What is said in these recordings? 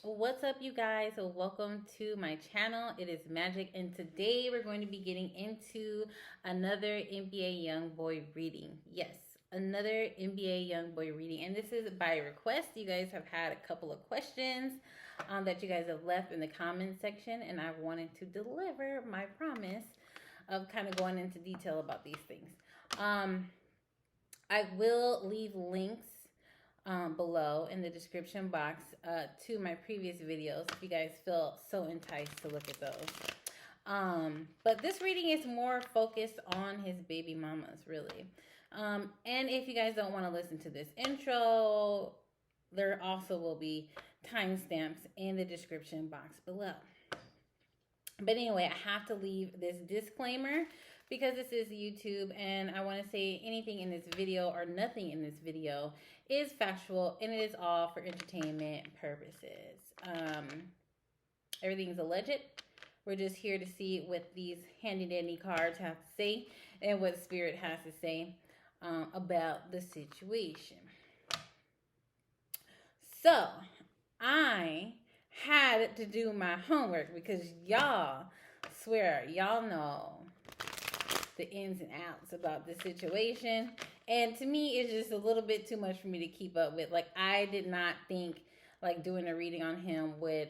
What's up, you guys? Welcome to my channel. It is Magic, and today we're going to be getting into another NBA Youngboy reading. Yes, another NBA Youngboy reading, and this is by request. You guys have had a couple of questions that you guys have left in the comment section, and I wanted to deliver my promise of kind of going into detail about these things. Um, I will leave links below in the description box to my previous videos if you guys feel so enticed to look at those. But this reading is more focused on his baby mamas, really. And if you guys don't want to listen to this intro, there also will be timestamps in the description box below. But anyway, I have to leave this disclaimer because this is YouTube and I want to say anything in this video or nothing in this video is factual and it is all for entertainment purposes. Everything's alleged. We're just here to see what these handy dandy cards have to say and what Spirit has to say about the situation. So, I had to do my homework because y'all swear y'all know the ins and outs about the situation, and to me it's just a little bit too much for me to keep up with. Like, I did not think like doing a reading on him would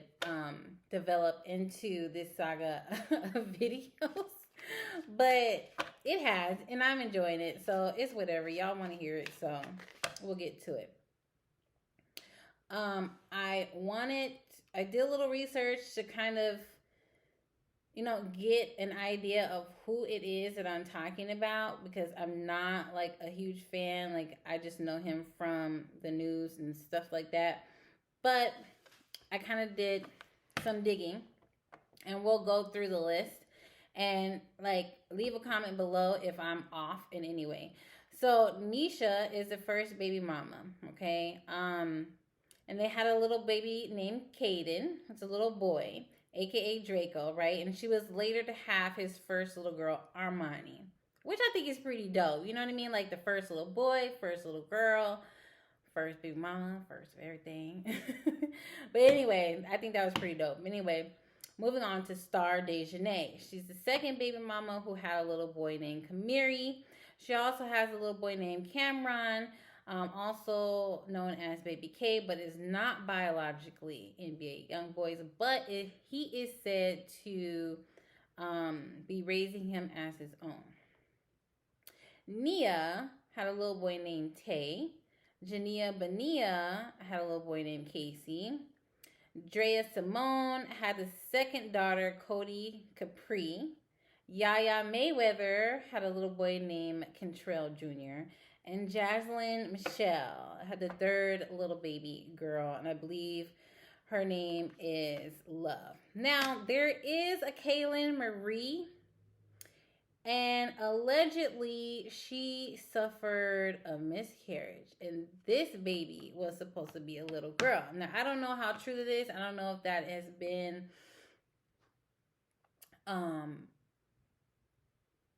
develop into this saga of videos, but it has, and I'm enjoying it, so it's whatever. Y'all want to hear it, so we'll get to it. I did a little research to kind of, get an idea of who it is that I'm talking about because I'm not like a huge fan. Like, I just know him from the news and stuff like that. But I kind of did some digging and we'll go through the list and like leave a comment below if I'm off in any way. So Nisha is the first baby mama, okay? And they had a little baby named Caden. It's a little boy, aka Draco, right? And she was later to have his first little girl, Armani, which I think is pretty dope. You know what I mean? Like the first little boy, first little girl, first baby mama, first of everything. But anyway, I think that was pretty dope. Anyway, moving on to Starr Dejanay. She's the second baby mama who had a little boy named Kamiri. She also has a little boy named Cameron, also known as Baby K, but is not biologically NBA Youngboy's. But he is said to be raising him as his own. Nia had a little boy named Tay. Jania Bania had a little boy named Casey. Drea Simone had the second daughter, Cody Capri. Yaya Mayweather had a little boy named Kentrell Jr. And Jaslyn Michelle had the third little baby girl, and I believe her name is Love. Now, there is a Kaylin Marie, and allegedly she suffered a miscarriage, and this baby was supposed to be a little girl. Now, I don't know how true it is. I don't know if that has been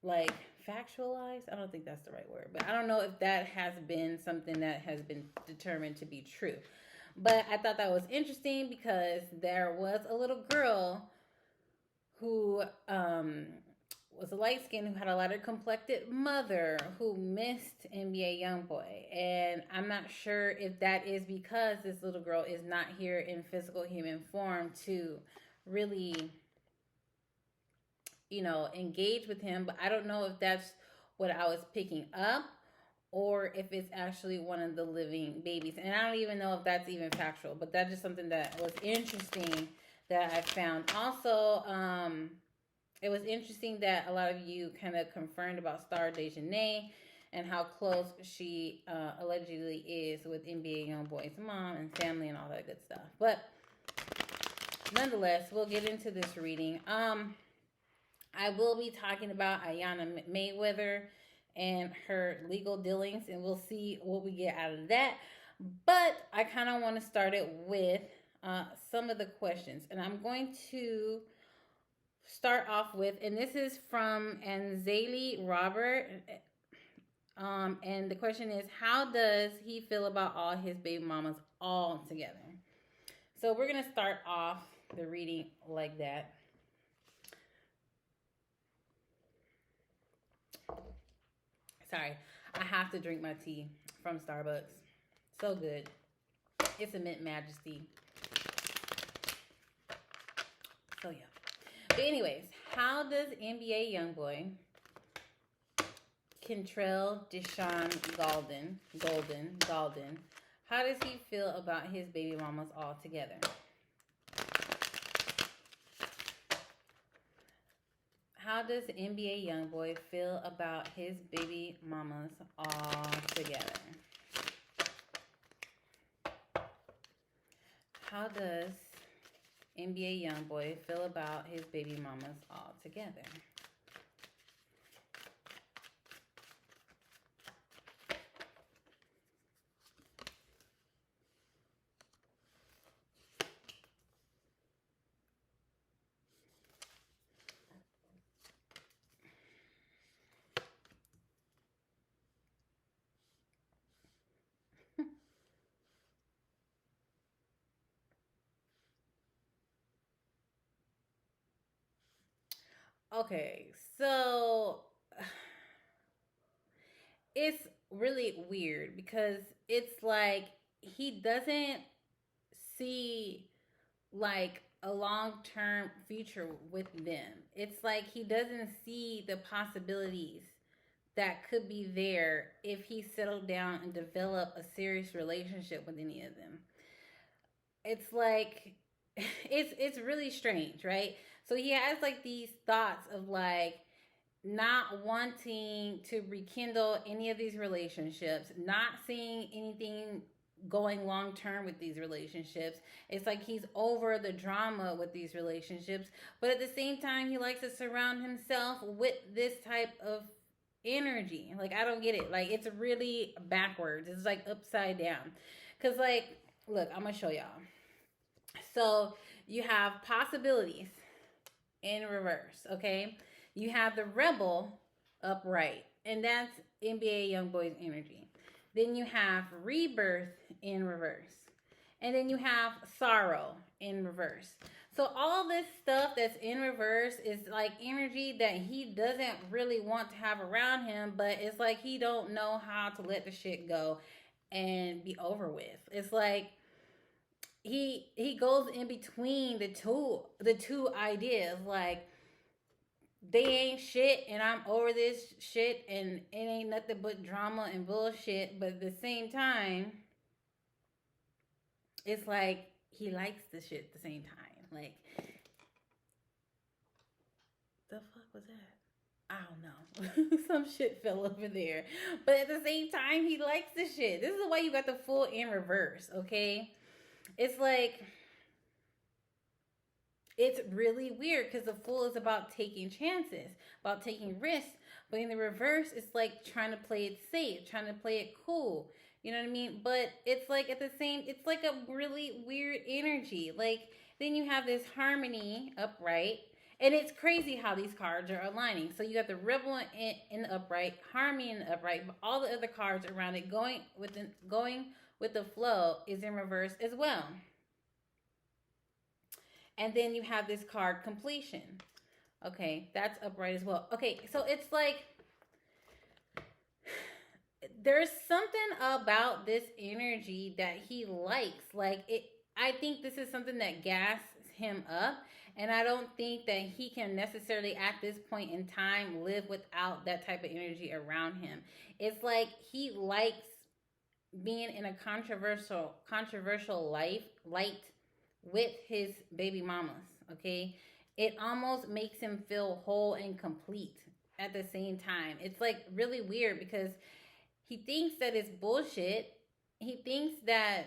like factualized. I don't think that's the right word, but I don't know if that has been something that has been determined to be true. But I thought that was interesting because there was a little girl who was a light skin who had a lighter complected mother who missed NBA Youngboy. And I'm not sure if that is because this little girl is not here in physical human form to really, engage with him. But I don't know if that's what I was picking up or if it's actually one of the living babies. And I don't even know if that's even factual, but that's just something that was interesting that I found. Also, it was interesting that a lot of you kind of confirmed about Starr Dejanay and how close she allegedly is with NBA Youngboy's mom and family and all that good stuff. But nonetheless, we'll get into this reading. I will be talking about Iyanna Mayweather and her legal dealings, and we'll see what we get out of that. But I kind of want to start it with some of the questions, and I'm going to start off with, and this is from Anzali Robert, and the question is, how does he feel about all his baby mamas all together? So we're going to start off the reading like that. Sorry, I have to drink my tea from Starbucks. So good. It's a Mint Majesty. So yeah. But anyways, how does NBA Youngboy Kentrell Deshaun Golden, how does he feel about his baby mamas all together? How does NBA Youngboy feel about his baby mamas all together? How does NBA Youngboy feel about his baby mamas all together? Okay, so it's really weird because it's like he doesn't see like a long-term future with them. It's like he doesn't see the possibilities that could be there if he settled down and developed a serious relationship with any of them. It's like it's really strange, right? So he has like these thoughts of like not wanting to rekindle any of these relationships, not seeing anything going long term with these relationships. It's like he's over the drama with these relationships, but at the same time, he likes to surround himself with this type of energy. Like, I don't get it. Like, it's really backwards, it's like upside down. Because, like, look, I'm gonna show y'all. So, you have possibilities in reverse, okay? You have the rebel upright, and that's NBA Youngboy's energy. Then you have rebirth in reverse. And then you have sorrow in reverse. So all this stuff that's in reverse is like energy that he doesn't really want to have around him, but it's like he don't know how to let the shit go and be over with. It's like he goes in between the two ideas, like they ain't shit and I'm over this shit and it ain't nothing but drama and bullshit, but at the same time it's like he likes the shit at the same time. Like, the fuck was that? I don't know. Some shit fell over there. But at the same time, he likes the shit. This is why you got the full in reverse, okay? It's like, it's really weird because the fool is about taking chances, about taking risks. But in the reverse, it's like trying to play it safe, trying to play it cool. You know what I mean? But it's like at the same, it's like a really weird energy. Like, then you have this harmony upright. And it's crazy how these cards are aligning. So you got the rebel in the upright, harmony in the upright, but all the other cards around it going with the flow is in reverse as well. And then you have this card completion. Okay, that's upright as well. Okay, so it's like there's something about this energy that he likes. Like, it, I think this is something that gasses him up, and I don't think that he can necessarily at this point in time live without that type of energy around him. It's like he likes being in a controversial light with his baby mamas, okay? It almost makes him feel whole and complete at the same time. It's like really weird because he thinks that it's bullshit. He thinks that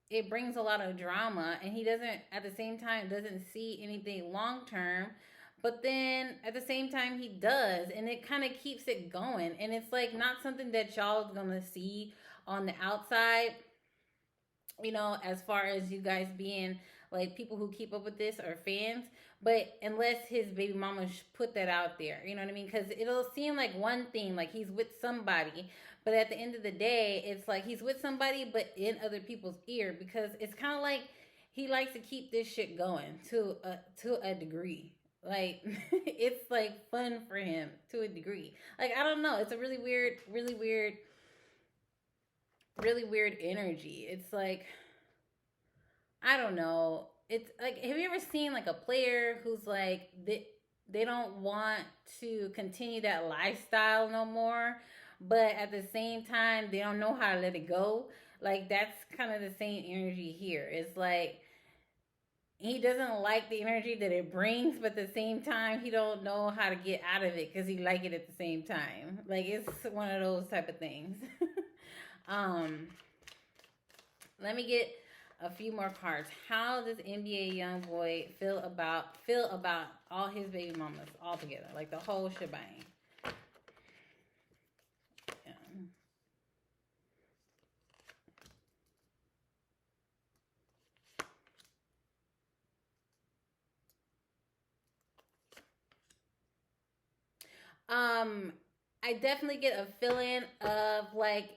it brings a lot of drama, and he doesn't at the same time doesn't see anything long term. But then at the same time he does, and it kind of keeps it going. And it's like not something that y'all gonna see on the outside, as far as you guys being like people who keep up with this or fans, but unless his baby mama put that out there, you know what I mean? Because it'll seem like one thing, like he's with somebody, but at the end of the day, it's like he's with somebody, but in other people's ear, because it's kind of like he likes to keep this shit going to a degree. Like it's like fun for him to a degree. Like I don't know, it's a really weird energy. It's like I don't know. It's like have you ever seen like a player who's like they don't want to continue that lifestyle no more, but at the same time they don't know how to let it go. Like that's kind of the same energy here. It's like he doesn't like the energy that it brings, but at the same time he don't know how to get out of it because he like it at the same time. Like it's one of those type of things. um, let me get a few more cards. How does NBA Youngboy feel about all his baby mamas all together, like the whole shebang? Yeah. Um, I definitely get a feeling of like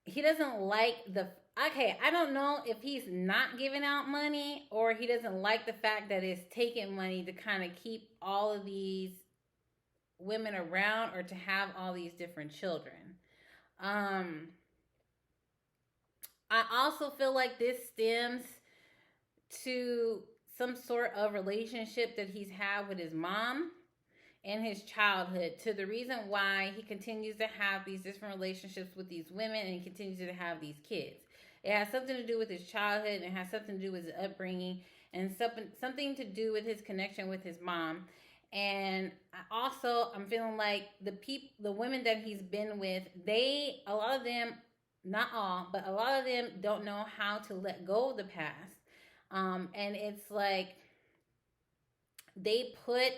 he doesn't like the okay, I don't know if he's not giving out money or he doesn't like the fact that it's taking money to kind of keep all of these women around or to have all these different children. Um I also feel like this stems to some sort of relationship that he's had with his mom in his childhood, to the reason why he continues to have these different relationships with these women and he continues to have these kids. It has something to do with his childhood and it has something to do with his upbringing and something to do with his connection with his mom. And I'm feeling like the women that he's been with, a lot of them, not all, but a lot of them don't know how to let go of the past. And it's like they put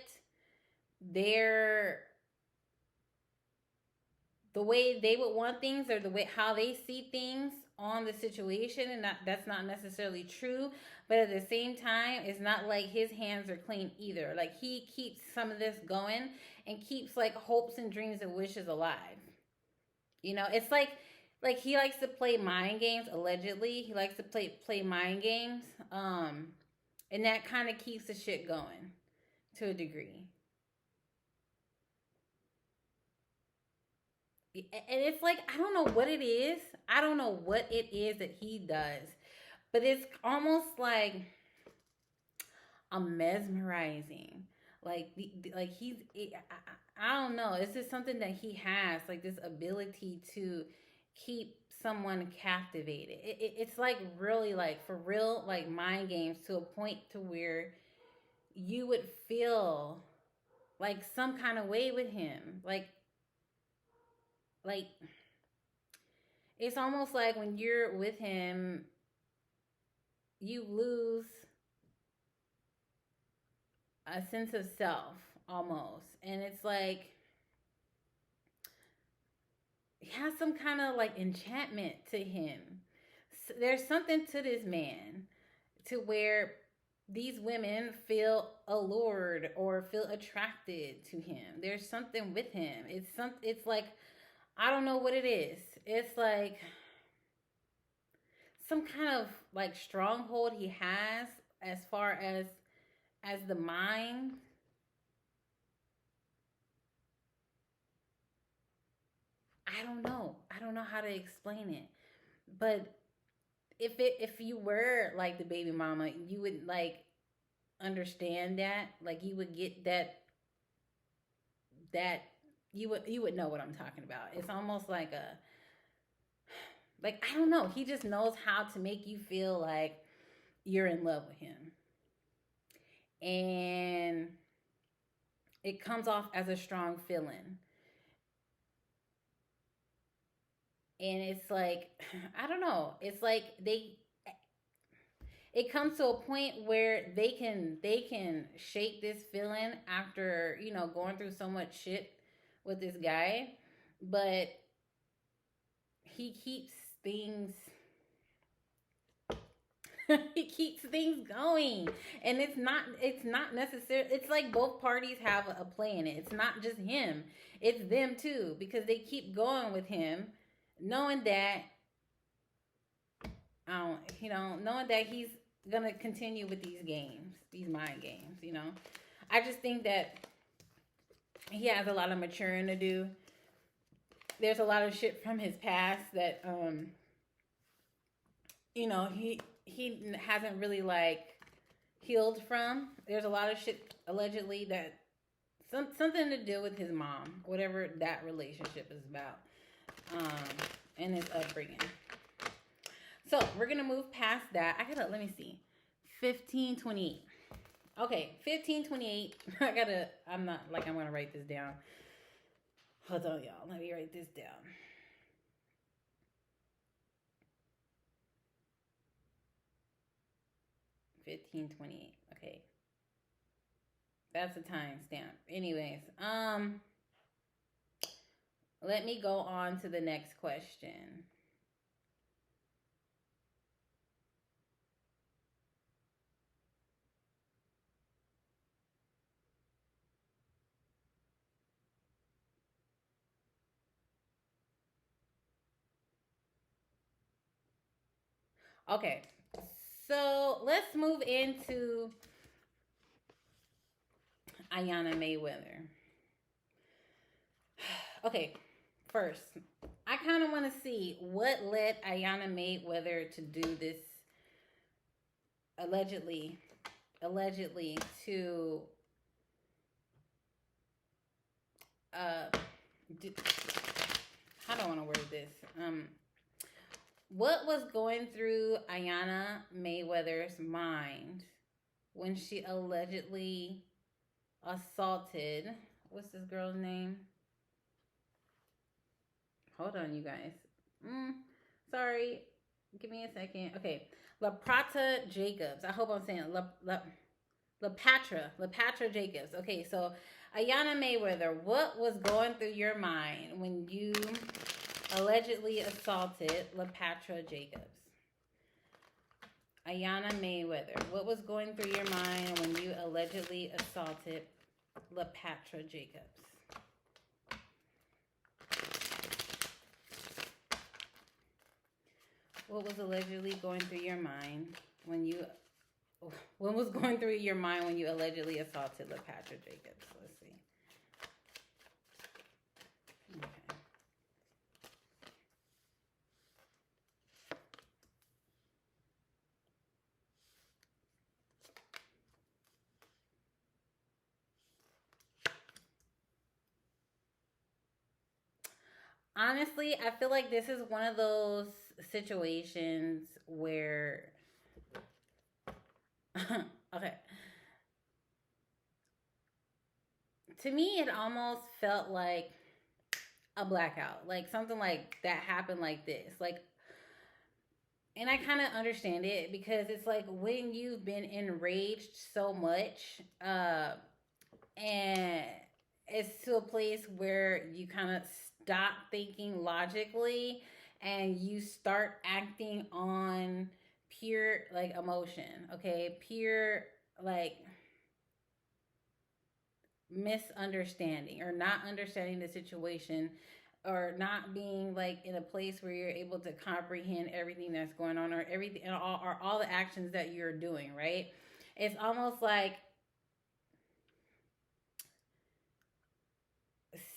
their the way they would want things or the way how they see things on the situation, and that's not necessarily true, but at the same time it's not like his hands are clean either. Like he keeps some of this going and keeps like hopes and dreams and wishes alive. It's like he likes to play mind games. Allegedly he likes to play mind games, and that kind of keeps the shit going to a degree. And it's like I don't know what it is. I don't know what it is that he does, but it's almost like a mesmerizing. Like I don't know. It's just something that he has, like this ability to keep someone captivated. It's like really like for real, like mind games to a point to where you would feel like some kind of way with him. Like it's almost like when you're with him, you lose a sense of self almost. And it's like he has some kind of like enchantment to him. So there's something to this man to where these women feel allured or feel attracted to him. There's something with him. It's like I don't know what it is. It's like some kind of like stronghold he has as far as the mind. I don't know how to explain it. But if you were like the baby mama, you would like understand that. Like you would get that you would know what I'm talking about. It's almost like I don't know. He just knows how to make you feel like you're in love with him. And it comes off as a strong feeling. And it's like I don't know. It's like it comes to a point where they can shake this feeling after, going through so much shit with this guy, but he keeps things he keeps things going, and it's not necessary. It's like both parties have a play in it. It's not just him, it's them too, because they keep going with him knowing that Knowing that he's gonna continue with these games, these mind games. I just think that he has a lot of maturing to do. There's a lot of shit from his past that he hasn't really like healed from. There's a lot of shit allegedly that something to do with his mom, whatever that relationship is about, and his upbringing. So we're gonna move past that. Let me see, 1528. Okay, 1528. I'm not like I'm gonna write this down. Hold on, y'all. Let me write this down. $15.28. Okay. That's a timestamp. Anyways, let me go on to the next question. Okay. So let's move into Iyanna Mayweather. Okay, first, I kind of want to see what led Iyanna Mayweather to do this allegedly to how do I want to word this? What was going through Iyanna Mayweather's mind when she allegedly assaulted, what's this girl's name? Hold on, you guys. Sorry. Give me a second. Okay. LaPrata Jacobs. I hope I'm saying LaPatra Jacobs. Okay, so Iyanna Mayweather, what was going through your mind when you allegedly assaulted LaPatra Jacobs? Iyanna Mayweather, what was going through your mind when you allegedly assaulted LaPatra Jacobs? What was allegedly going through your mind when you allegedly assaulted LaPatra Jacobs? Let's see. Okay. Honestly, I feel like this is one of those situations where okay. To me, it almost felt like a blackout. Like something like that happened like this. And I kind of understand it because it's like when you've been enraged so much, and it's to a place where you kind of stop thinking logically and you start acting on pure like emotion, okay? Pure like misunderstanding or not understanding the situation or not being like in a place where you're able to comprehend everything that's going on or everything or all the actions that you're doing, right? It's almost like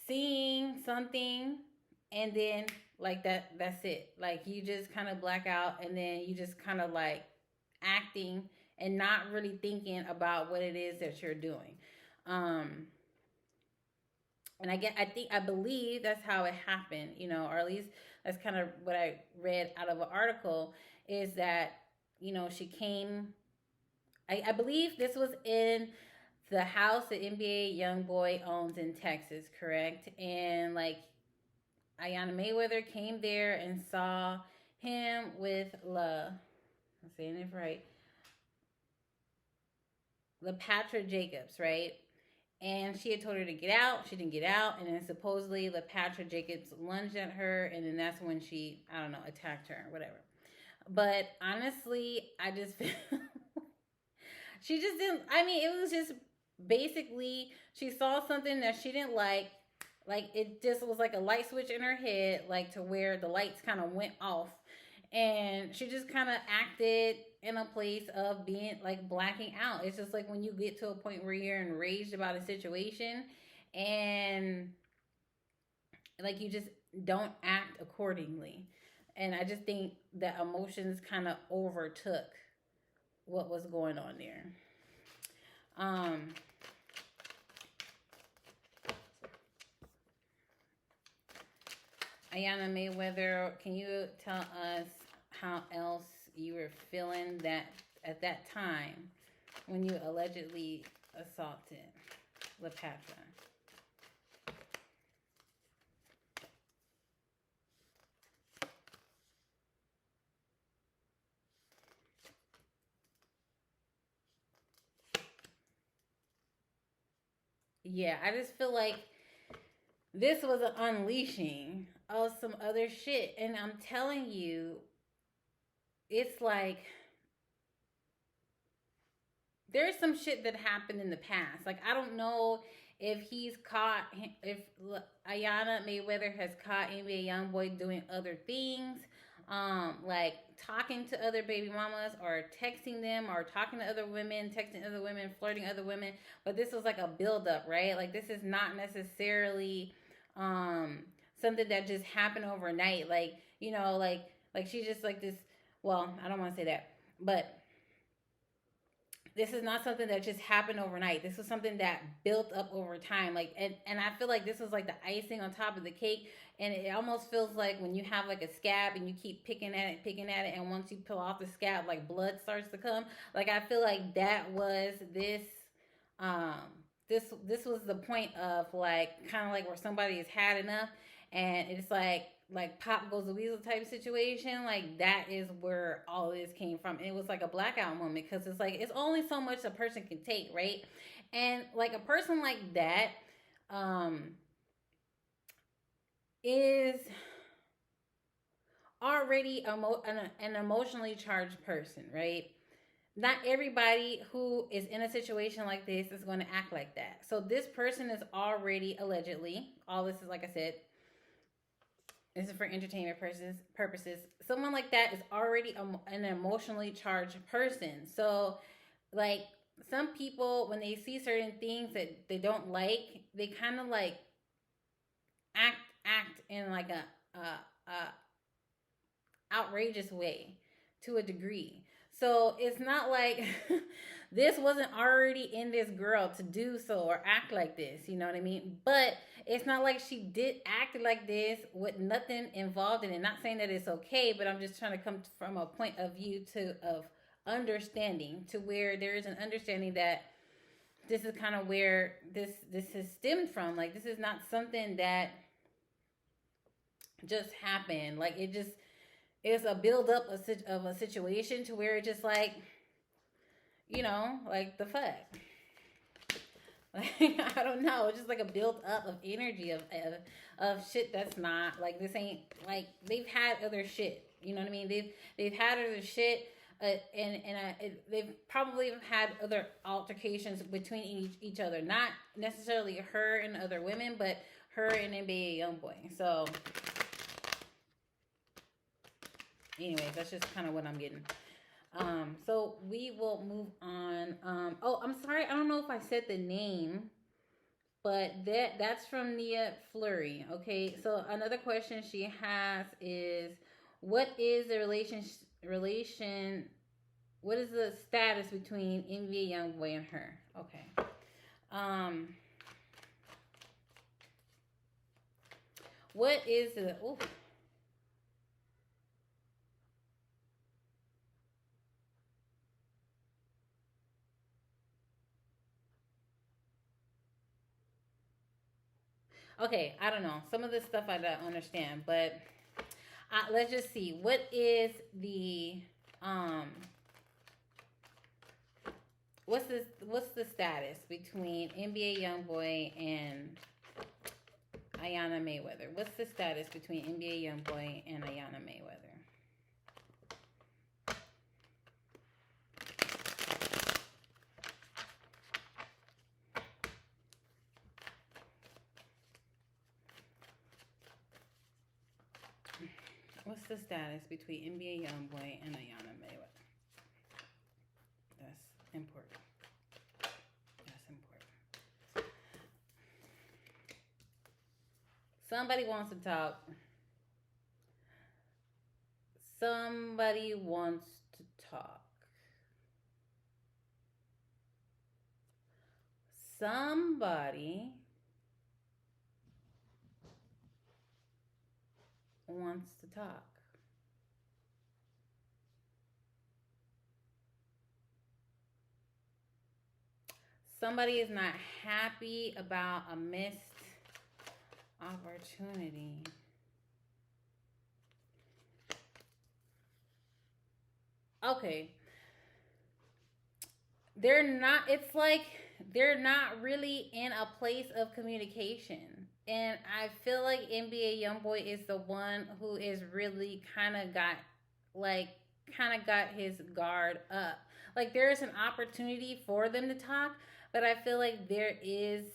seeing something and then like that's it. Like you just kind of black out and then you just kind of like acting and not really thinking about what it is that you're doing. Um and I believe that's how it happened, or at least that's kind of what I read out of an article is that, she came I believe this was in the house that NBA Youngboy owns in Texas, correct? And like Iyanna Mayweather came there and saw him with I'm saying it right, LaPatra Jacobs, right? And she had told her to get out. She didn't get out. And then supposedly LaPatra Jacobs lunged at her. And then that's when she, I don't know, attacked her or whatever. But honestly, I just feel she just didn't. I mean, it was just basically she saw something that she didn't like. Like it just was like a light switch in her head, like to where the lights kind of went off. And she just kind of acted in a place of being like blacking out. It's just like when you get to a point where you're enraged about a situation and like you just don't act accordingly. And I just think that emotions kind of overtook what was going on there. Um, Iyanna Mayweather, can you tell us how else you were feeling that at that time when you allegedly assaulted LaPatra? Yeah, I just feel like this was an unleashing of some other shit. And I'm telling you, it's like there's some shit that happened in the past. Like, I don't know if he's caught, if Iyanna Mayweather has caught NBA Youngboy doing other things, like talking to other baby mamas or texting them or talking to other women, texting other women, flirting other women. But this was like a buildup, right? Like, this is not necessarily um, something that just happened overnight. Like, like she's just like this. Well, I don't want to say that, but this is not something that just happened overnight. This was something that built up over time. Like, and I feel like this was like the icing on top of the cake. And it almost feels like when you have like a scab and you keep picking at it, and once you peel off the scab, like blood starts to come. Like, I feel like that was this um this was the point of like kind of like where somebody has had enough, and it's like pop goes the weasel type situation. Like, that is where all this came from. And it was like a blackout moment because it's like it's only so much a person can take, right? And like a person like that um is already an emotionally charged person, right? Not everybody who is in a situation like this is going to act like that. So this person is already allegedly, all this is, like I said, this is for entertainment purposes. Someone like that is already an emotionally charged person. So, like, some people, when they see certain things that they don't like, they kind of like act in like a outrageous way to a degree. So it's not like this wasn't already in this girl to do so or act like this, you know what I mean? But it's not like she did act like this with nothing involved in it. Not saying that it's okay, but I'm just trying to come from a point of view to of understanding, to where there is an understanding that this is kind of where this has stemmed from. Like, this is not something that just happened. Like, it just is a build up of a situation to where it just like, like the fuck. Like, I don't know. It's just like a build up of energy of shit that's not like, this ain't like, they've had other shit. You know what I mean? They've had other shit. They've probably had other altercations between each other, not necessarily her and other women, but her and NBA Youngboy. So, anyways, that's just kind of what I'm getting. So we will move on. Oh, I'm sorry, I don't know if I said the name, but that's from Nia Fleury. Okay, so another question she has is, what is the relation? What is the status between NBA Youngboy and her? Okay. Um, what is the? Ooh, okay, I don't know. Some of this stuff I don't understand, but let's just see. What is the um? What's the status between NBA Youngboy and Iyanna Mayweather? What's the status between NBA Youngboy and Iyanna Mayweather? What's the the status between NBA Youngboy and Iyanna Mayweather? That's important. That's important. Somebody wants to talk. Somebody wants to talk. Somebody wants to talk. Somebody is not happy about a missed opportunity. Okay. It's like they're not really in a place of communication. And I feel like NBA Youngboy is the one who is really like kind of got his guard up. Like there is an opportunity for them to talk, but I feel like there is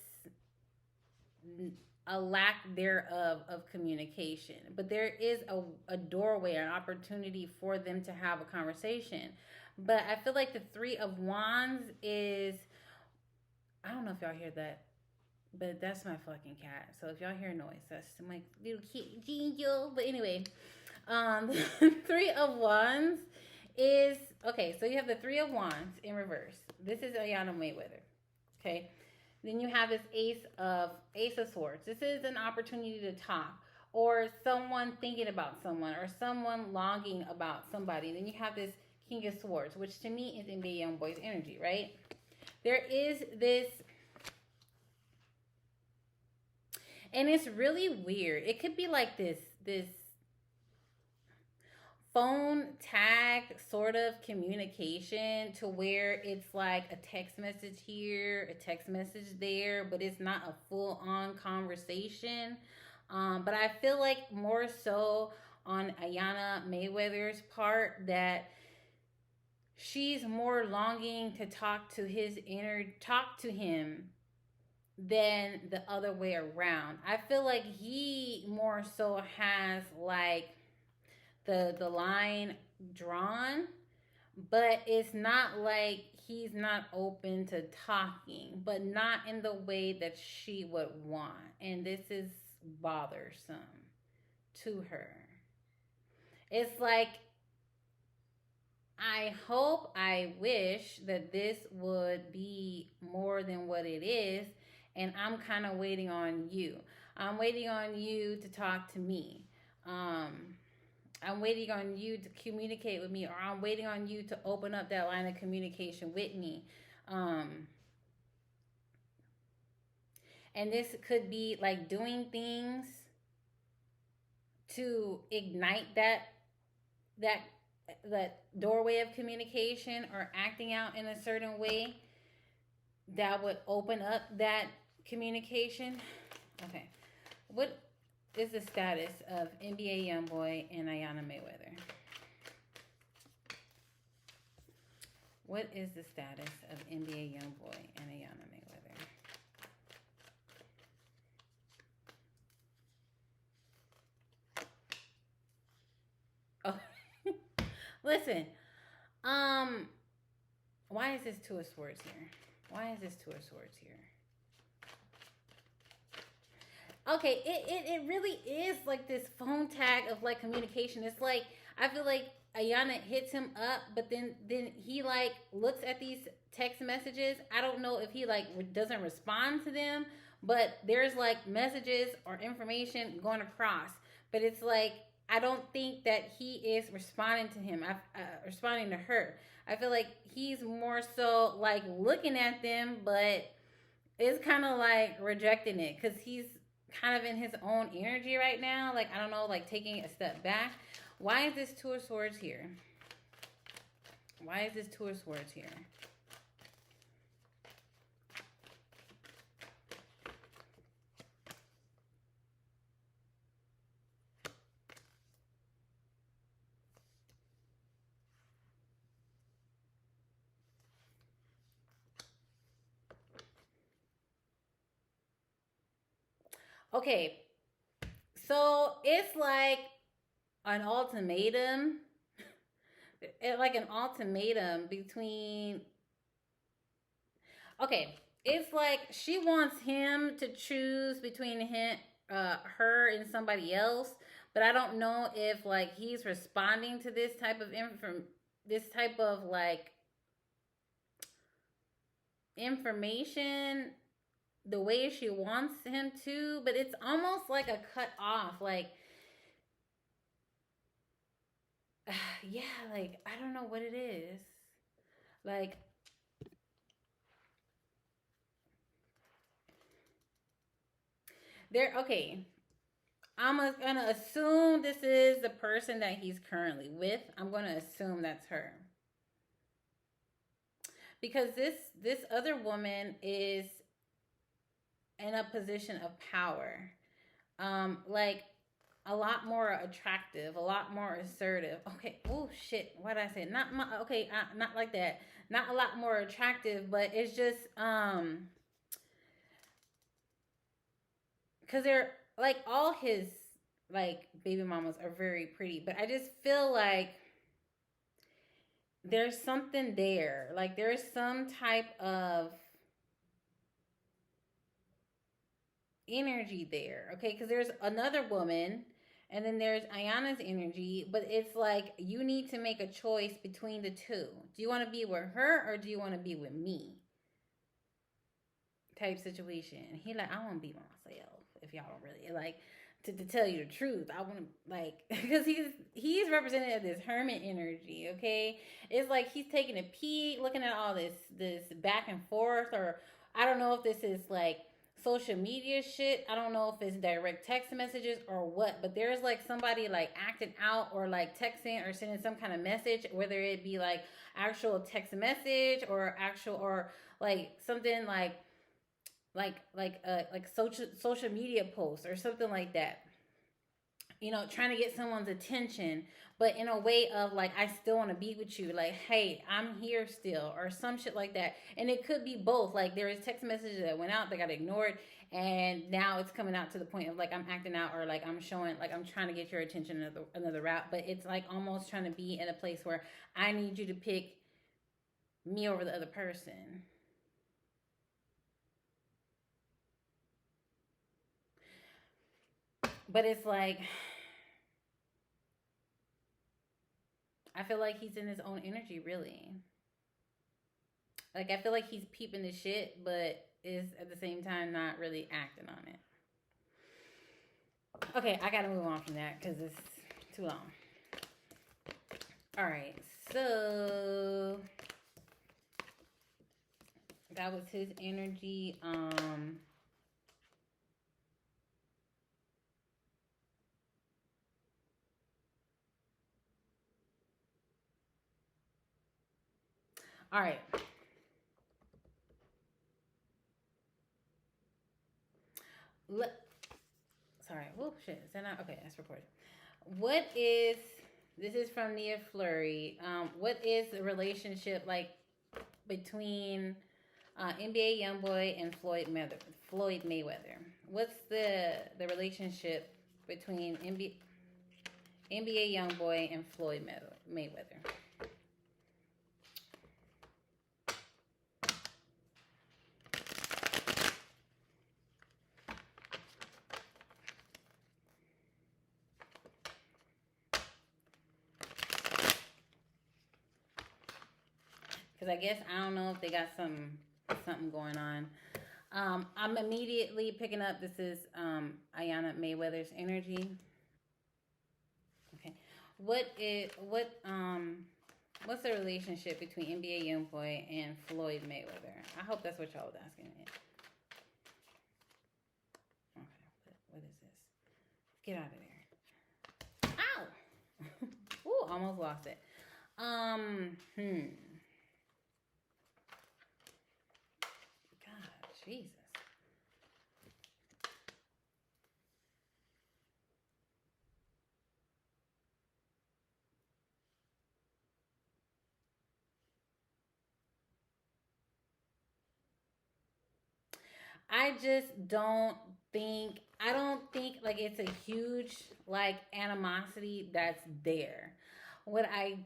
a lack thereof of communication. But there is a doorway, an opportunity for them to have a conversation. But I feel like the Three of Wands is, I don't know if y'all hear that, but that's my fucking cat. So if y'all hear noise, that's my little kid Jingle. But anyway, Three of Wands is okay. So you have the Three of Wands in reverse. This is Iyanna Mayweather. Okay. Then you have this Ace of Swords. This is an opportunity to talk, or someone thinking about someone, or someone longing about somebody. Then you have this King of Swords, which to me is NBA Youngboy's energy, right? There is this, and it's really weird. It could be like this phone tag sort of communication to where it's like a text message here, a text message there, but it's not a full on conversation. But I feel like more so on Iyanna Mayweather's part that she's more longing to talk to him than the other way around. I feel like he more so has like the line drawn, but it's not like he's not open to talking, but not in the way that she would want. And this is bothersome to her. It's like, I wish that this would be more than what it is, and I'm kind of waiting on you. I'm waiting on you to talk to me. I'm waiting on you to communicate with me, or I'm waiting on you to open up that line of communication with me. And this could be like doing things to ignite that doorway of communication, or acting out in a certain way that would open up that communication. Okay. What is the status of NBA Youngboy and Iyanna Mayweather? What is the status of NBA Youngboy and Iyanna Mayweather? Oh, listen. Why is this Two of Swords here? Why is this Two of Swords here? Okay, it really is like this phone tag of like communication. It's like I feel like Iyanna hits him up, but then he like looks at these text messages. I don't know if he like doesn't respond to them, but there's like messages or information going across. But it's like I don't think that he is responding to him. Responding to her. I feel like he's more so like looking at them, but it's kind of like rejecting it because he's kind of in his own energy right now. Like, I don't know, like taking a step back. Why is this Two of Swords here? Why is this Two of Swords here? Okay, so it's like an ultimatum, like an ultimatum between. Okay, it's like she wants him to choose between her and somebody else, but I don't know if like he's responding to this type of this type of like information the way she wants him to, but it's almost like a cut off. Like, yeah, like I don't know what it is. Like, they're okay. I'm gonna assume this is the person that he's currently with. I'm gonna assume that's her because this other woman is in a position of power. Like a lot more attractive, a lot more assertive. Okay. Oh shit. What did I say? Not my. Okay. Not like that. Not a lot more attractive, but it's just because they're like all his like baby mamas are very pretty, but I just feel like there's something there. Like there's some type of energy there, okay? Because there's another woman, and then there's Iyanna's energy, but it's like you need to make a choice between the two. Do you want to be with her or do you want to be with me? Type situation. And he like, I want to be myself. If y'all don't really like to tell you the truth, I want to like because he's represented as this hermit energy. Okay, it's like he's taking a peek, looking at all this back and forth, or I don't know if this is like social media shit. I don't know if it's direct text messages or what, but there's like somebody like acting out or like texting or sending some kind of message, whether it be like actual text message or actual or like something like social media posts or something like that, trying to get someone's attention, but in a way of like, I still want to be with you. Like, hey, I'm here still, or some shit like that. And it could be both. Like, there is text messages that went out that got ignored, and now it's coming out to the point of like, I'm acting out, or like, I'm showing, like, I'm trying to get your attention another route. But it's like almost trying to be in a place where I need you to pick me over the other person. But it's like, I feel like he's in his own energy, really. Like I feel like he's peeping the shit, but is at the same time not really acting on it. Okay, I gotta move on from that because it's too long. All right, so that was his energy. All right. Let, sorry. Whoop, shit. Is that not okay? That's recorded. What is this is from Nia Flurry. What is the relationship like between NBA Youngboy and Floyd Mayweather? What's the relationship between NBA Youngboy and Floyd Mayweather? Because I guess I don't know if they got something going on. I'm immediately picking up. This is Iyanna Mayweather's energy. Okay, what's the relationship between NBA Youngboy and Floyd Mayweather? I hope that's what y'all was asking me. Okay, what is this? Get out of there! Ow! Ooh, almost lost it. God, Jesus. I just don't I don't think like it's a huge like animosity that's there. What I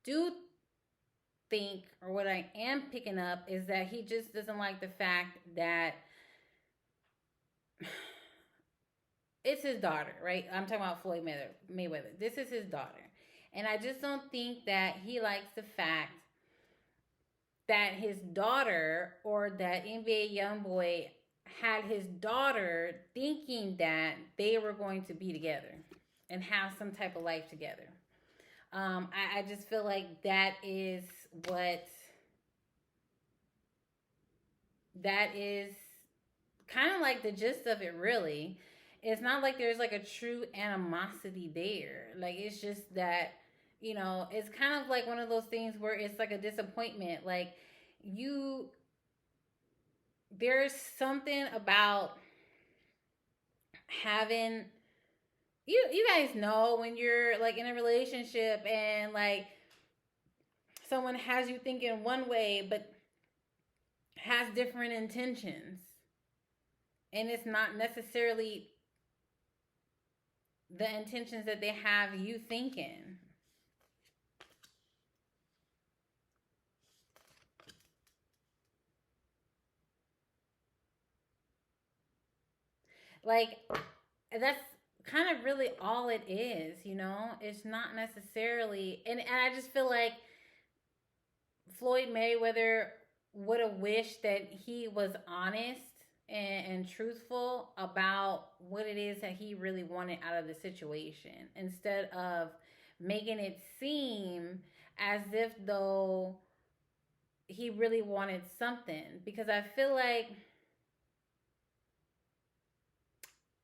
do think, or what I am picking up, is that he just doesn't like the fact that it's his daughter, right? I'm talking about Floyd Mayweather. This is his daughter. And I just don't think that he likes the fact that his daughter, or that NBA Youngboy had his daughter thinking that they were going to be together and have some type of life together. I just feel like what that is kind of like the gist of it, really. It's not like there's like a true animosity there. Like, it's just that, it's kind of like one of those things where it's like a disappointment. Like, you, there's something about having, you guys know when you're like in a relationship and like someone has you thinking one way but has different intentions, and it's not necessarily the intentions that they have you thinking. Like, that's kind of really all it is. It's not necessarily, and I just feel like Floyd Mayweather would have wished that he was honest and truthful about what it is that he really wanted out of the situation, instead of making it seem as if though he really wanted something. Because I feel like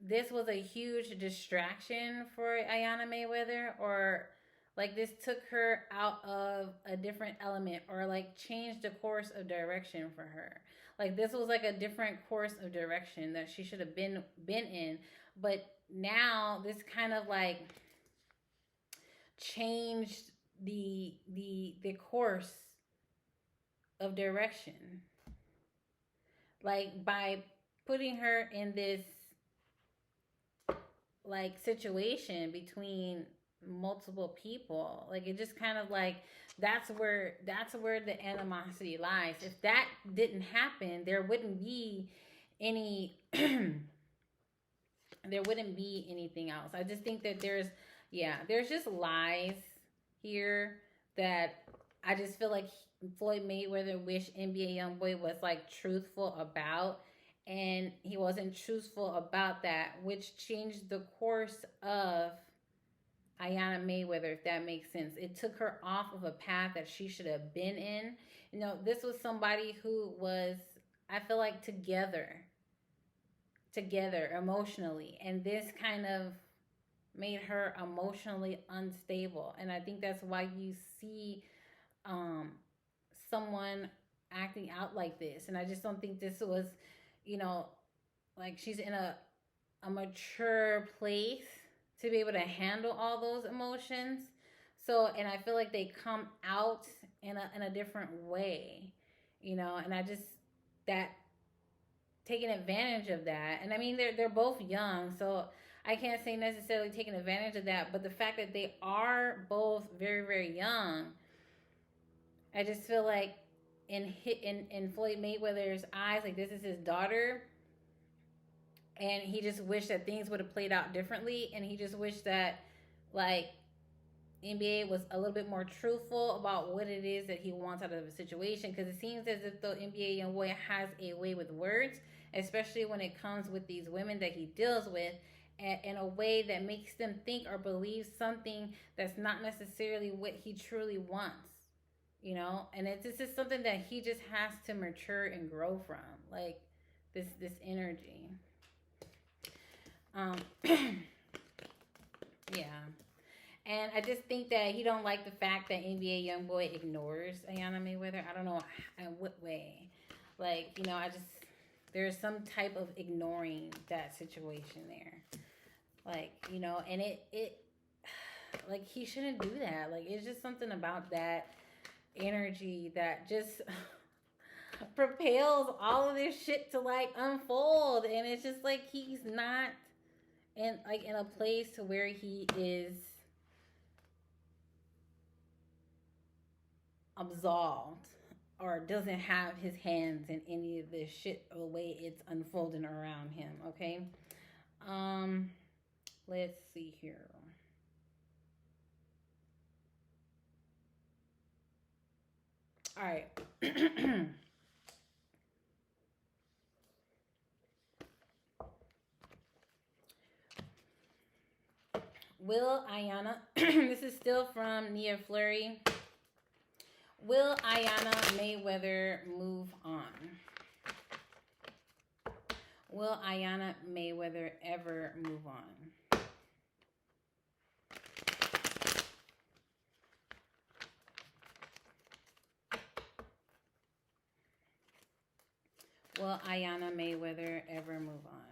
this was a huge distraction for Iyanna Mayweather, or like this took her out of a different element, or like changed the course of direction for her. Like, this was like a different course of direction that she should have been in, but now this kind of like changed the course of direction, like by putting her in this like situation between multiple people. Like, it just kind of like, that's where the animosity lies. If that didn't happen, there wouldn't be any there wouldn't be anything else. I just think that there's just lies here that I just feel like Floyd Mayweather wished NBA Youngboy was like truthful about, and he wasn't truthful about that, which changed the course of Iyanna Mayweather, if that makes sense. It took her off of a path that she should have been in. This was somebody who was, I feel like, together emotionally, and this kind of made her emotionally unstable. And I think that's why you see um someone acting out like this. And I just don't think this was, you know like, she's in a mature place to be able to handle all those emotions. So, and I feel like they come out in a different way, and I just, that, taking advantage of that. And I mean, they're both young, so I can't say necessarily taking advantage of that, but the fact that they are both very, very young, I just feel like in Floyd Mayweather's eyes, like, this is his daughter, and he just wished that things would have played out differently, and he just wished that, like, NBA was a little bit more truthful about what it is that he wants out of a situation, because it seems as if the NBA Youngboy has a way with words, especially when it comes with these women that he deals with, in a way that makes them think or believe something that's not necessarily what he truly wants. And this is something that he just has to mature and grow from, like, this energy. um yeah. And I just think that he don't like the fact that NBA Youngboy ignores Iyanna Mayweather. I don't know in what way. Like, I just, there's some type of ignoring that situation there. Like, and it like, he shouldn't do that. Like, it's just something about that energy that just propels all of this shit to like unfold, and it's just like he's not in a place to where he is absolved or doesn't have his hands in any of this shit the way it's unfolding around him. Okay. um let's see here. All right. Will Iyanna, this is still from Nia Fleury. Will Iyanna Mayweather move on? Will Iyanna Mayweather ever move on? Will Iyanna Mayweather ever move on?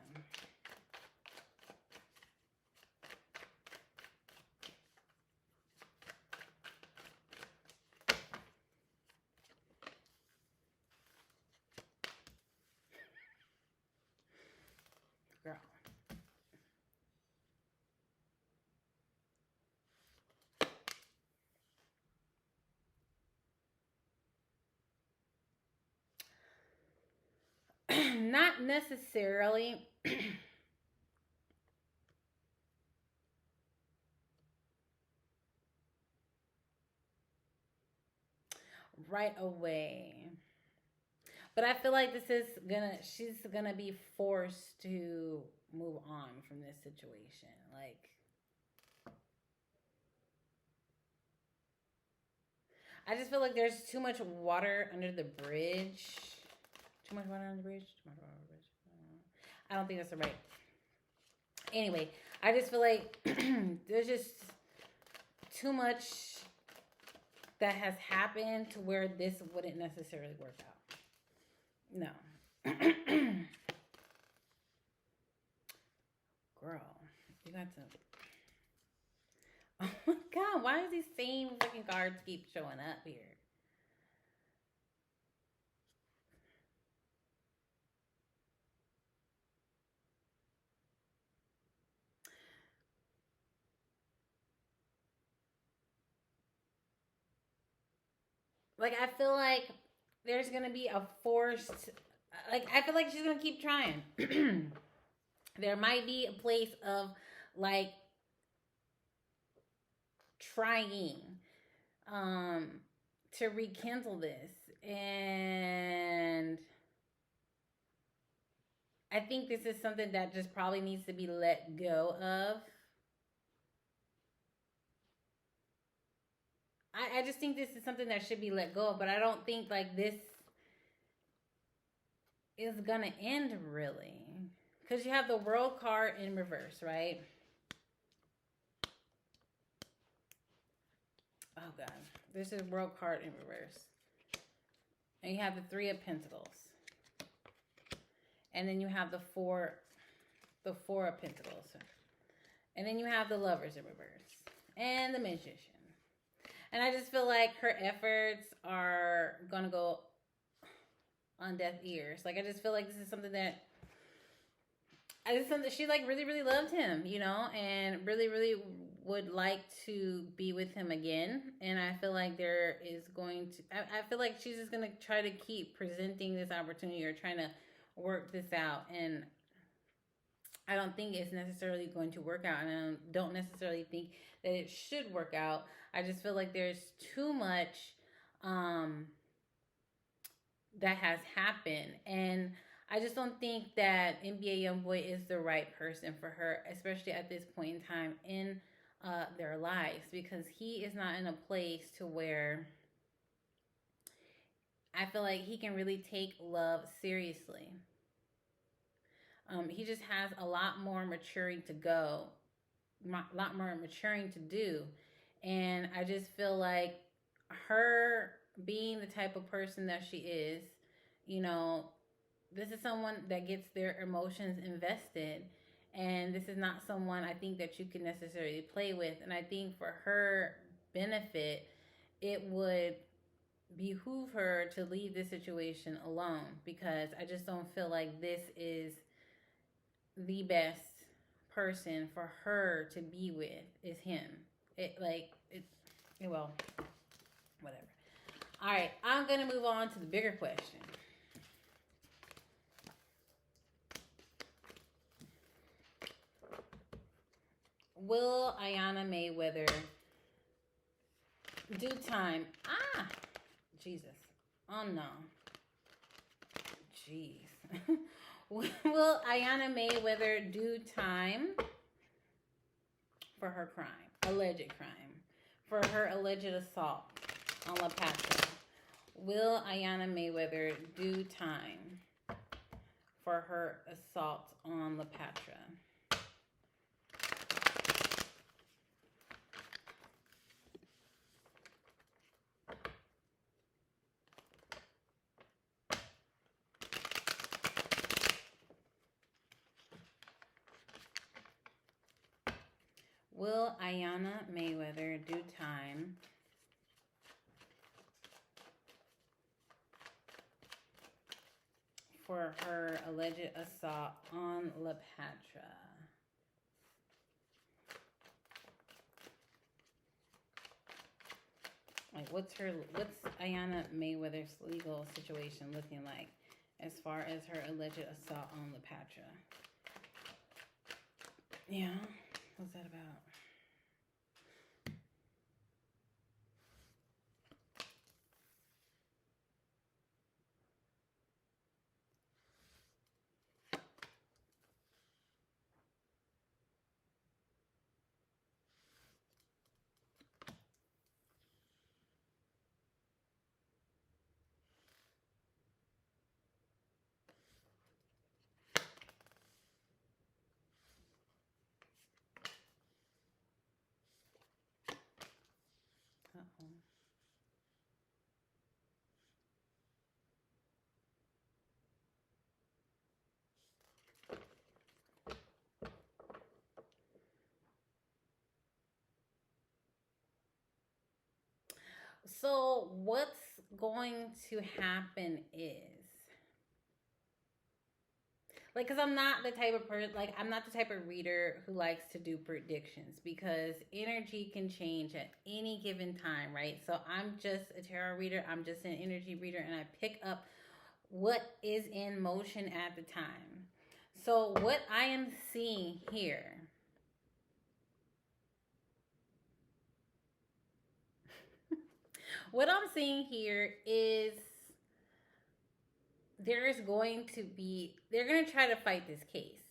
Girl. Not necessarily. Right away. But I feel like she's gonna be forced to move on from this situation. Like, I just feel like there's too much water under the bridge. Too much water under the bridge? Too much water under the bridge? I don't think that's the right. Anyway, I just feel like there's just too much that has happened to where this wouldn't necessarily work out. No. Girl, you got to. Oh my god, why does these same fucking cards keep showing up here? Like, I feel like there's gonna be a forced. Like, I feel like she's gonna keep trying. There might be a place of like trying um to rekindle this, and I think this is something that just probably needs to be let go of. I just think this is something that should be let go of, but I don't think like this is gonna end really, because you have the world card in reverse, right? Oh god, this is world card in reverse, and you have the three of pentacles, and then you have the four of pentacles, and then you have the lovers in reverse and the magician. And I just feel like her efforts are gonna go on deaf ears. Like, I just feel like this is something that she like really really loved him, you know, and really really would like to be with him again. And I feel like there is going to I feel like she's just gonna try to keep presenting this opportunity or trying to work this out, and I don't think it's necessarily going to work out, and I don't necessarily think that it should work out. I just feel like there's too much um that has happened, and I just don't think that NBA Youngboy is the right person for her, especially at this point in time in their lives, because he is not in a place to where I feel like he can really take love seriously. He just has a lot more maturing to go, a lot more maturing to do, and I just feel like her being the type of person that she is, you know, this is someone that gets their emotions invested, and this is not someone I think that you can necessarily play with. And I think for her benefit, it would behoove her to leave this situation alone, because I just don't feel like this is the best person for her to be with is him. Well, whatever. All right, I'm gonna move on to the bigger question. Will Iyanna Mayweather do time? Jesus. Oh no. Jeez. Will Iyanna Mayweather do time for her crime, alleged crime, for her alleged assault on La Patra? Will Iyanna Mayweather do time for her assault on La Patra? Will Iyanna Mayweather do time for her alleged assault on La Patra? Like, what's Iyanna Mayweather's legal situation looking like as far as her alleged assault on La Patra? Yeah, what's that about? Uh-oh. So what's going to happen is, like, because I'm not the type of person, like, I'm not the type of reader who likes to do predictions, because energy can change at any given time, right? So I'm just a tarot reader, I'm just an energy reader, and I pick up what is in motion at the time. So what I am seeing here, what I'm seeing here is they're going to try to fight this case.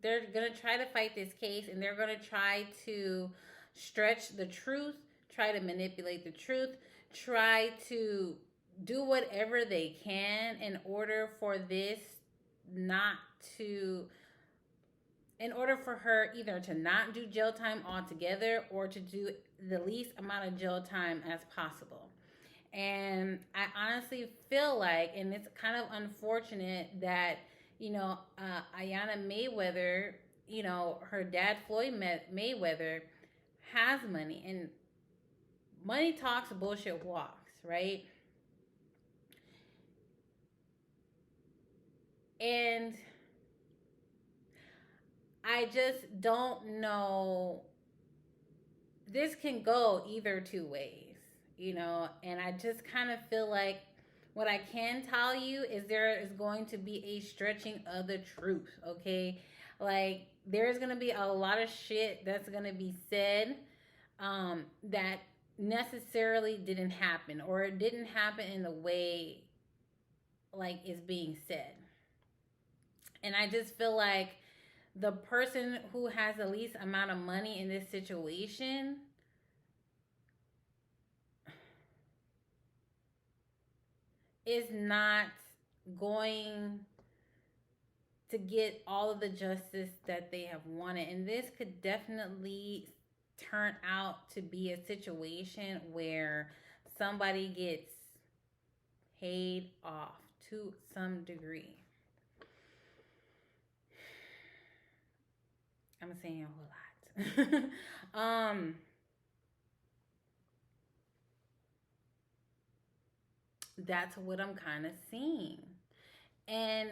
They're going to try to fight this case, and they're going to try to stretch the truth, try to manipulate the truth, try to do whatever they can in order for this not to, in order for her either to not do jail time altogether or to do the least amount of jail time as possible. And I honestly feel like, and it's kind of unfortunate that, Iyanna Mayweather, her dad, Floyd Mayweather, has money. And money talks, bullshit walks, right? And I just don't know. This can go either two ways, and I just kind of feel like what I can tell you is there is going to be a stretching of the truth, okay? Like, there's going to be a lot of shit that's going to be said that necessarily didn't happen, or it didn't happen in the way like is being said. And I just feel like the person who has the least amount of money in this situation is not going to get all of the justice that they have wanted. And this could definitely turn out to be a situation where somebody gets paid off to some degree. I'm saying a whole lot. That's what I'm kind of seeing. And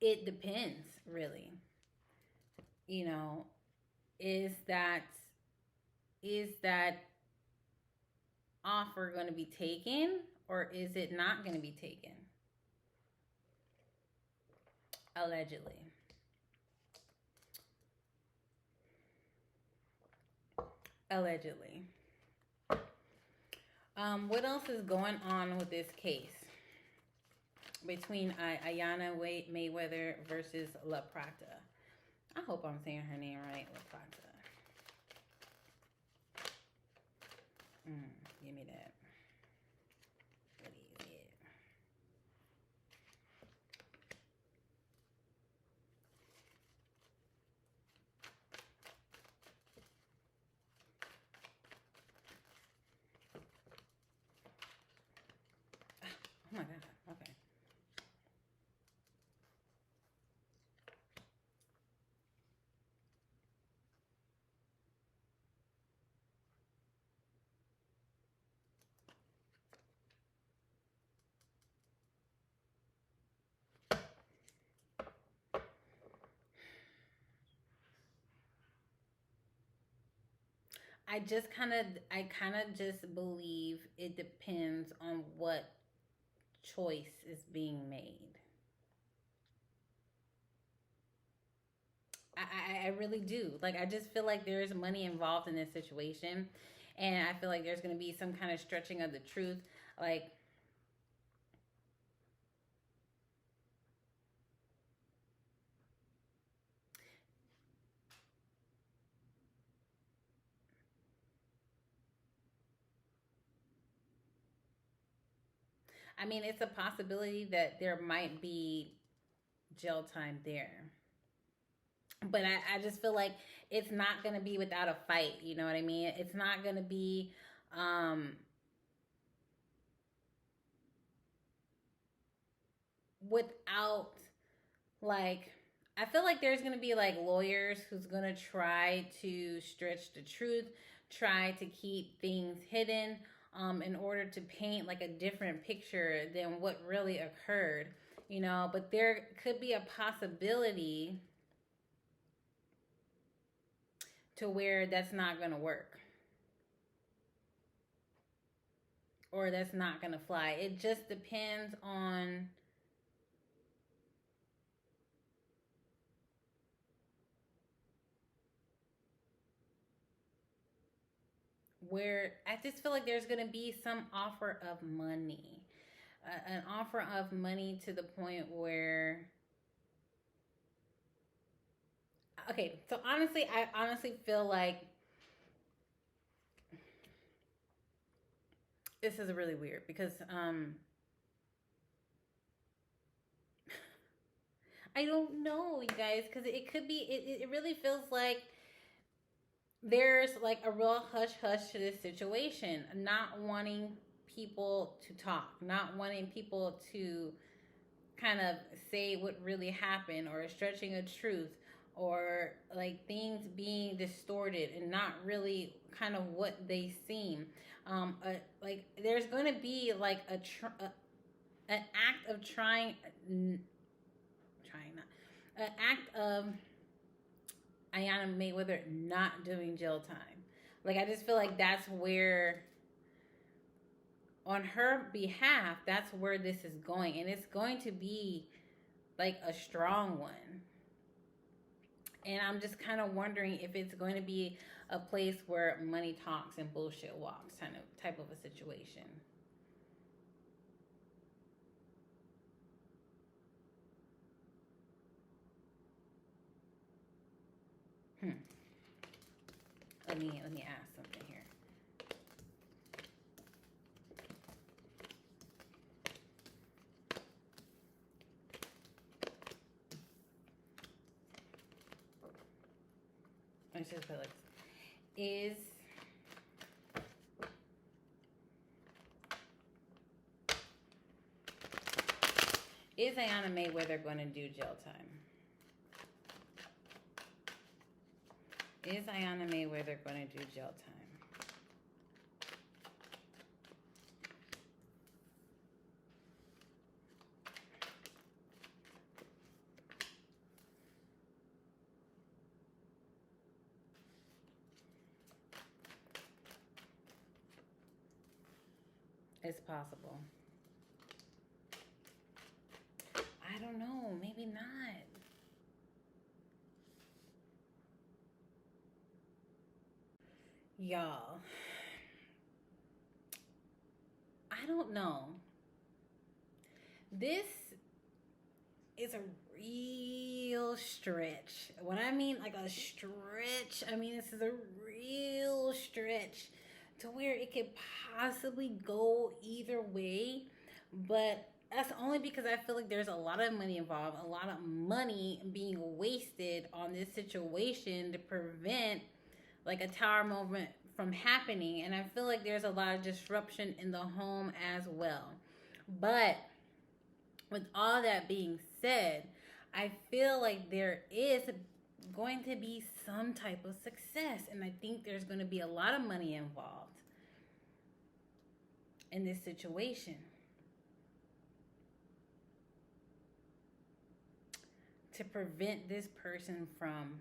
it depends, really. You know, is that is that offer going to be taken, or is it not going to be taken? Allegedly. Allegedly. What else is going on with this case between Iyanna Mayweather versus La Prata? I hope I'm saying her name right, La Prata. Give me that. What is it? Oh my god. Okay. I kind of just believe it depends on what choice is being made. I really do. Like, I just feel like there's money involved in this situation. And I feel like there's going to be some kind of stretching of the truth. Like, I mean, it's a possibility that there might be jail time there. But I just feel like it's not going to be without a fight. You know what I mean? It's not going to be um, without, like, I feel like there's going to be like lawyers who's going to try to stretch the truth, try to keep things hidden in order to paint like a different picture than what really occurred, you know. But there could be a possibility to where that's not going to work, or that's not going to fly. It just depends on where. I just feel like there's going to be some offer of money, an offer of money to the point where, okay, so honestly, I honestly feel like this is really weird because I don't know, you guys, because it could be, it really feels like there's like a real hush hush to this situation, not wanting people to talk, not wanting people to kind of say what really happened, or stretching a truth, or like things being distorted and not really kind of what they seem. Like there's going to be like an act of trying not an act of Iyanna Mayweather not doing jail time. Like, I just feel like that's where, on her behalf, that's where this is going, and it's going to be like a strong one. And I'm just kind of wondering if it's going to be a place where money talks and bullshit walks, kind of type of a situation. Hmm. Let me ask something here. Let's just put like, is is Iyanna Mayweather going to do jail time? Is Iyanna Mayweather going to do jail time? It's possible. I don't know. Maybe not. Y'all, I don't know. This is a real stretch. When I mean like a stretch, I mean this is a real stretch to where it could possibly go either way. But that's only because I feel like there's a lot of money involved, a lot of money being wasted on this situation to prevent like a tower moment from happening. And I feel like there's a lot of disruption in the home as well. But with all that being said, I feel like there is going to be some type of success. And I think there's going to be a lot of money involved in this situation. To prevent this person from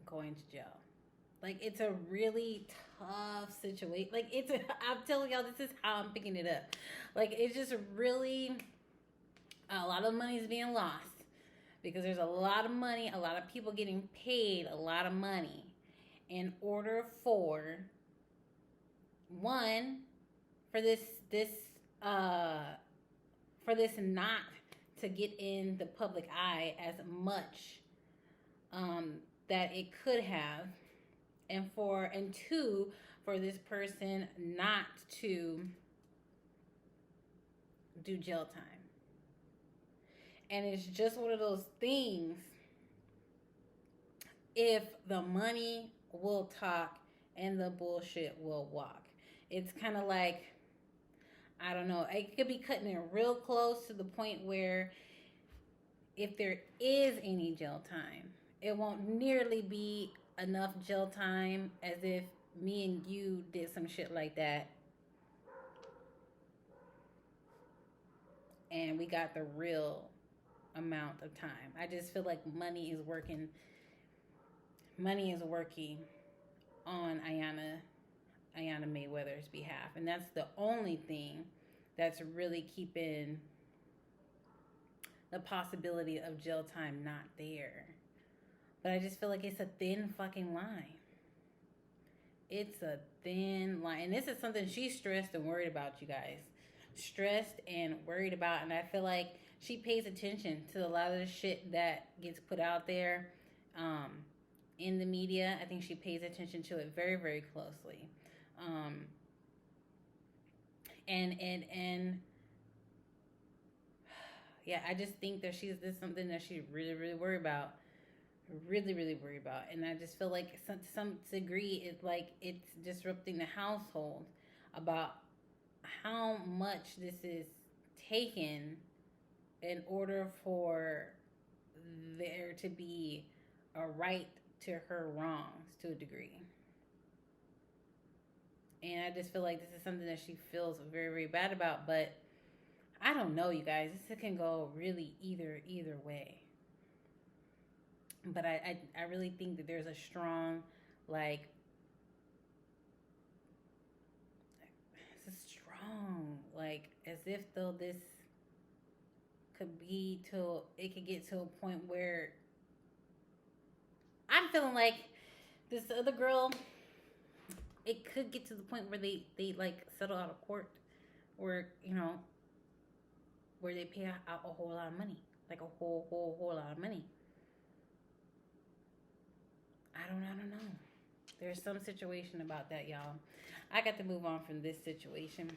going to jail. Like, it's a really tough situation. Like, I'm telling y'all, this is how I'm picking it up. Like, it's just really, a lot of money is being lost. Because there's a lot of money, a lot of people getting paid a lot of money in order for, one, for this not to get in the public eye as much that it could have, and two, for this person not to do jail time. And it's just one of those things. If the money will talk and the bullshit will walk, it's kind of like, I don't know, it could be cutting it real close to the point where if there is any jail time, it won't nearly be enough jail time as if me and you did some shit like that and we got the real amount of time. I just feel like money is working on Iyanna Mayweather's behalf, and that's the only thing that's really keeping the possibility of jail time not there. But I just feel like it's a thin fucking line. It's a thin line. And this is something she's stressed and worried about, you guys. Stressed and worried about. And I feel like she pays attention to a lot of the shit that gets put out there in the media. I think she pays attention to it very, very closely. And yeah, I just think that this is something that she's really, really worried about. Really, really worried about. And I just feel like to some degree it's like it's disrupting the household about how much this is taken in order for there to be a right to her wrongs to a degree. And I just feel like this is something that she feels very, very bad about. But I don't know, you guys. This can go really either way. But I really think that there's a strong, like, it's a strong, like, as if though this could be till it could get to a point where I'm feeling like this other girl, it could get to the point where they like settle out of court, or where they pay out a whole lot of money, like a whole lot of money. I don't know. There's some situation about that, y'all. I got to move on from this situation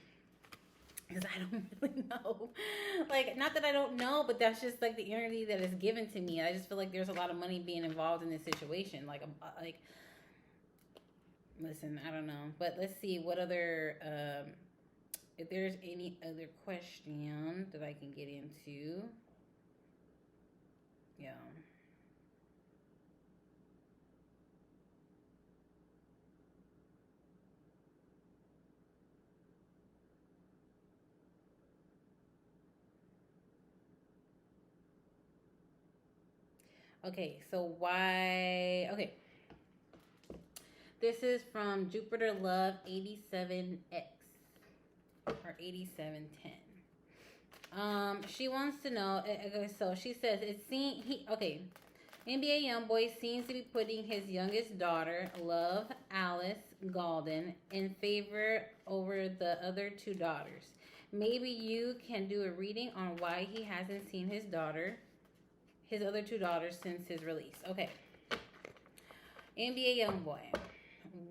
because I don't really know. Like, not that I don't know, but that's just like the energy that is given to me. I just feel like there's a lot of money being involved in this situation. Like listen, I don't know. But let's see what other, if there's any other question that I can get into. Yeah. Okay, so why? Okay, This is from Jupiter Love 87X or 8710. She wants to know. Okay, so she says it seems okay. NBA Youngboy seems to be putting his youngest daughter, Love Alice Golden, in favor over the other two daughters. Maybe you can do a reading on why he hasn't seen his other two daughters since his release. Okay. NBA Youngboy,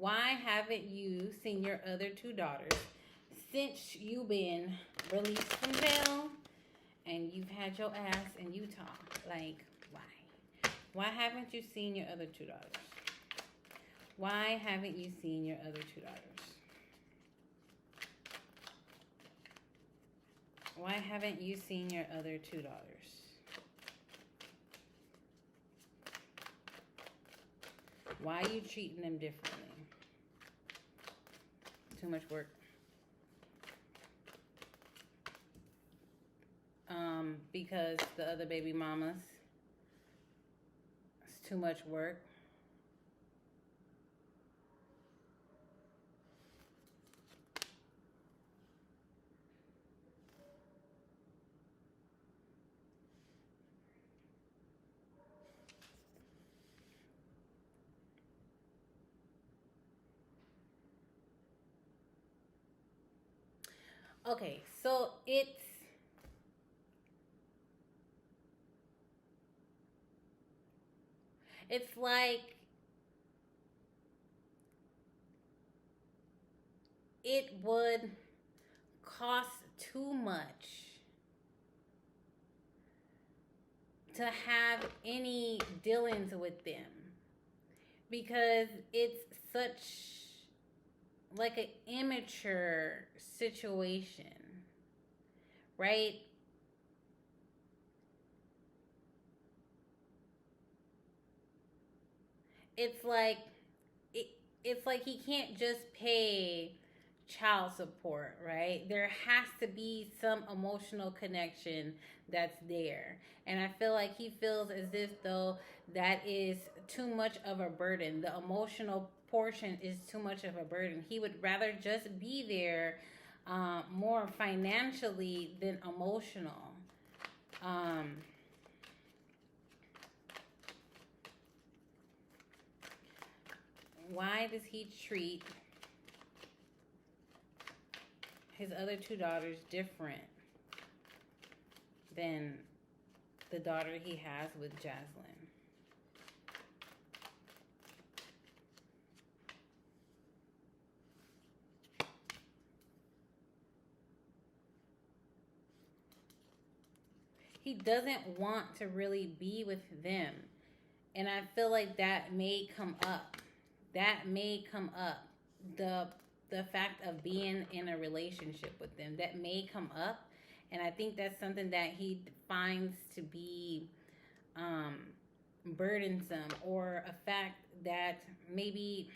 why haven't you seen your other two daughters since you've been released from jail and you've had your ass in Utah? Like, why? Why haven't you seen your other two daughters? Why haven't you seen your other two daughters? Why haven't you seen your other two daughters? Why are you treating them differently? Too much work. Because the other baby mamas, it's too much work. Okay, so it's like it would cost too much to have any dealings with them because it's such like an immature situation, right? It's like it's like he can't just pay child support, right? There has to be some emotional connection that's there. And I feel like he feels as if though that is too much of a burden. The emotional portion is too much of a burden. He would rather just be there more financially than emotional. Why does he treat his other two daughters different than the daughter he has with Jaslyn? He doesn't want to really be with them. And I feel like that may come up. That may come up. The fact of being in a relationship with them, that may come up. And I think that's something that he finds to be burdensome, or a fact that maybe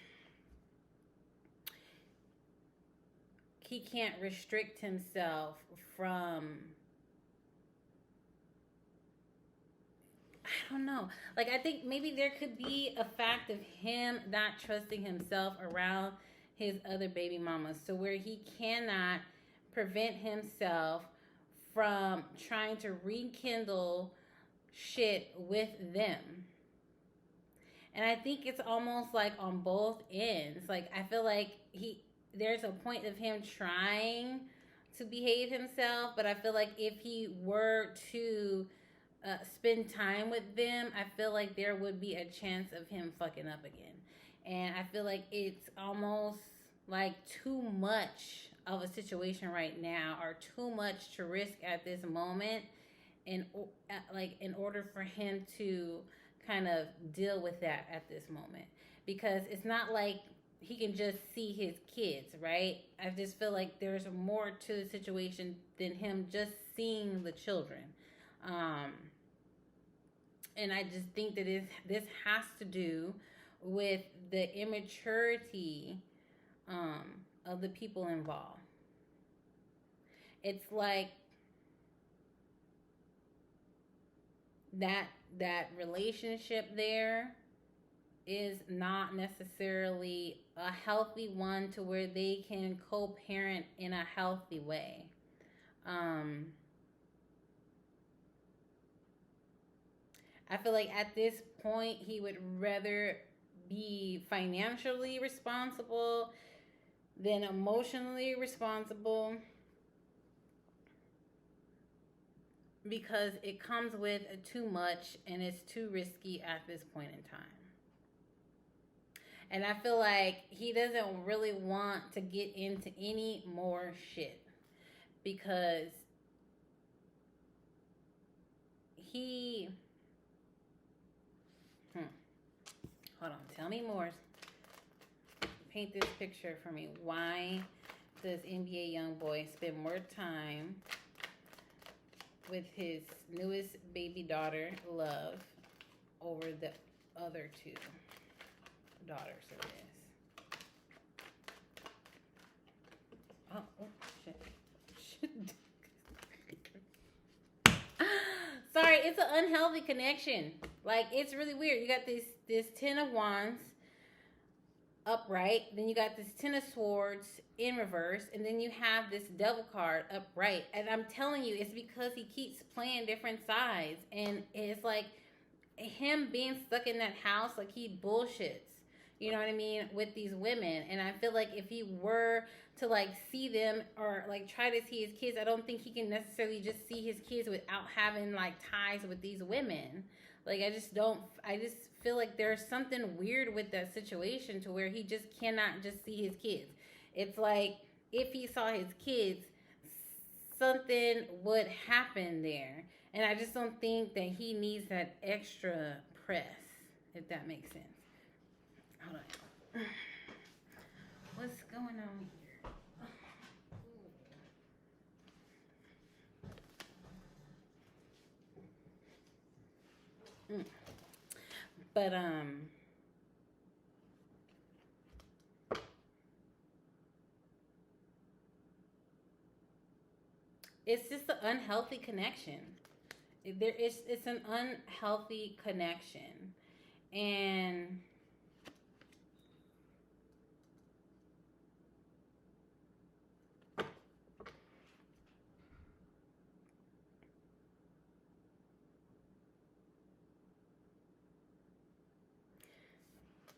he can't restrict himself from. I don't know. Like, I think maybe there could be a fact of him not trusting himself around his other baby mamas, so where he cannot prevent himself from trying to rekindle shit with them. And I think it's almost like on both ends. Like, I feel like there's a point of him trying to behave himself, but I feel like if he were to spend time with them, I feel like there would be a chance of him fucking up again. And I feel like it's almost like too much of a situation right now, or too much to risk at this moment, in order for him to kind of deal with that at this moment, because it's not like he can just see his kids, right? I just feel like there's more to the situation than him just seeing the children. And I just think that this has to do with the immaturity of the people involved. It's like that relationship there is not necessarily a healthy one to where they can co-parent in a healthy way. Um, I feel like at this point he would rather be financially responsible than emotionally responsible because it comes with too much and it's too risky at this point in time. And I feel like he doesn't really want to get into any more shit because he. Hold on, tell me more. Paint this picture for me. Why does NBA Youngboy spend more time with his newest baby daughter, Love, over the other two daughters of his? Oh shit. Sorry, it's an unhealthy connection. Like, it's really weird. You got this Ten of Wands upright, then you got this Ten of Swords in reverse, and then you have this Devil card upright. And I'm telling you, it's because he keeps playing different sides. And it's like him being stuck in that house, like he bullshits. You know what I mean? With these women. And I feel like if he were to like see them or like try to see his kids, I don't think he can necessarily just see his kids without having like ties with these women. Like I just feel like there's something weird with that situation to where he just cannot just see his kids. It's like if he saw his kids, something would happen there. And I just don't think that he needs that extra press, if that makes sense. Hold on. What's going on here? But it's just an unhealthy connection. It's an unhealthy connection. And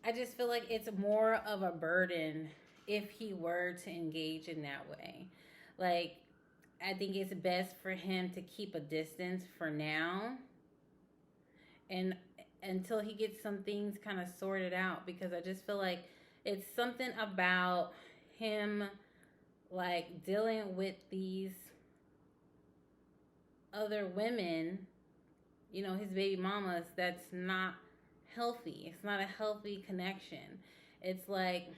I just feel like it's more of a burden if he were to engage in that way. Like, I think it's best for him to keep a distance for now and until he gets some things kind of sorted out because I just feel like it's something about him like dealing with these other women, you know, his baby mamas, that's not healthy. It's not a healthy connection. It's like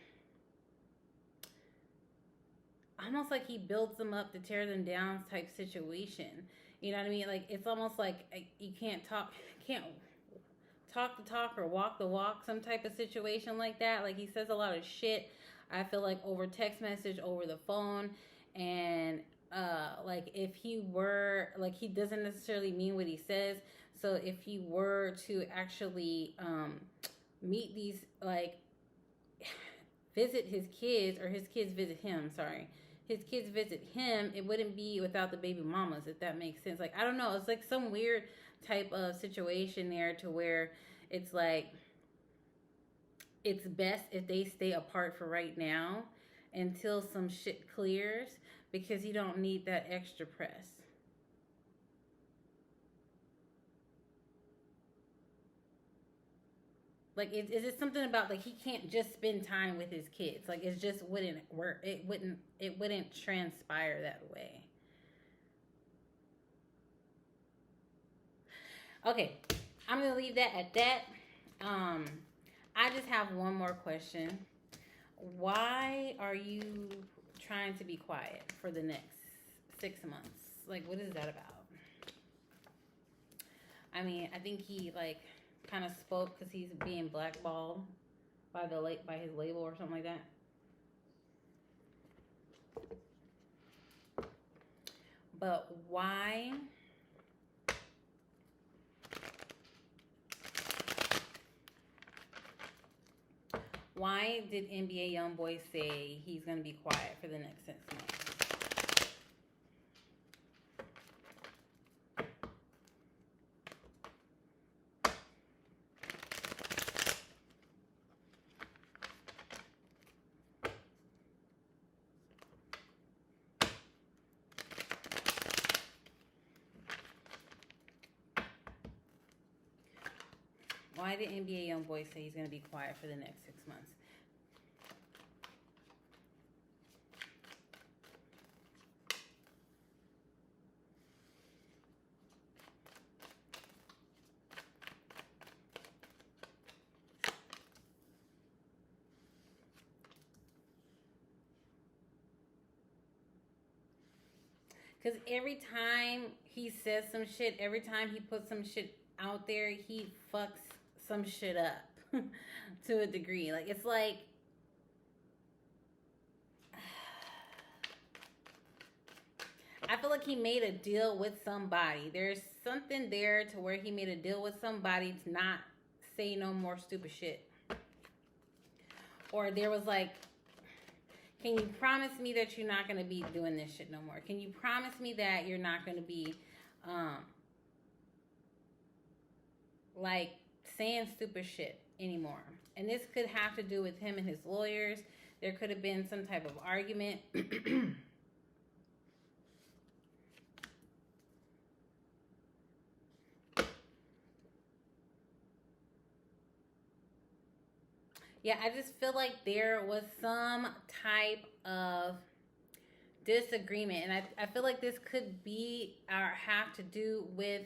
almost like he builds them up to tear them down type situation. You know what I mean? Like it's almost like you can't talk the talk or walk the walk, some type of situation like that. Like he says a lot of shit. I feel like over text message, over the phone, and like if he were like he doesn't necessarily mean what he says. So if he were to actually meet these like visit his kids or his kids visit him, sorry. His kids visit him, it wouldn't be without the baby mamas, if that makes sense. Like I don't know, it's like some weird type of situation there to where it's like it's best if they stay apart for right now until some shit clears because you don't need that extra press. Like, is it something about like he can't just spend time with his kids? Like, it just wouldn't work. It wouldn't transpire that way. Okay, I'm gonna leave that at that. I just have one more question. Why are you trying to be quiet for the next 6 months? Like, what is that about? I mean, I think he like kind of spoke because he's being blackballed by by his label or something like that. But why? Why did NBA Youngboy say he's going to be quiet for the next 6 months? Why did NBA Youngboy say he's going to be quiet for the next 6 months? Because every time he says some shit, every time he puts some shit out there, he fucks some shit up to a degree. Like, it's like, I feel like he made a deal with somebody. There's something there to where he made a deal with somebody to not say no more stupid shit. Or there was like, can you promise me that you're not going to be doing this shit no more? Can you promise me that you're not going to be, like, saying stupid shit anymore? And this could have to do with him and his lawyers. There could have been some type of argument. Yeah, I just feel like there was some type of disagreement. And I feel like this could be or have to do with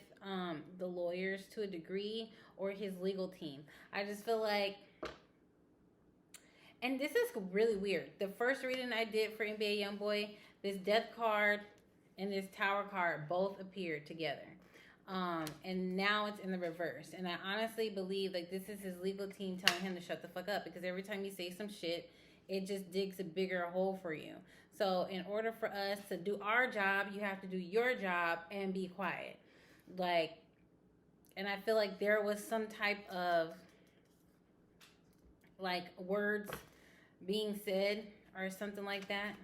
the lawyers to a degree, or his legal team. I just feel like, and this is really weird. The first reading I did for NBA Youngboy, this death card and this tower card both appeared together. And now it's in the reverse. And I honestly believe like this is his legal team telling him to shut the fuck up, because every time you say some shit, it just digs a bigger hole for you. So in order for us to do our job, you have to do your job and be quiet. Like, and I feel like there was some type of like words being said or something like that.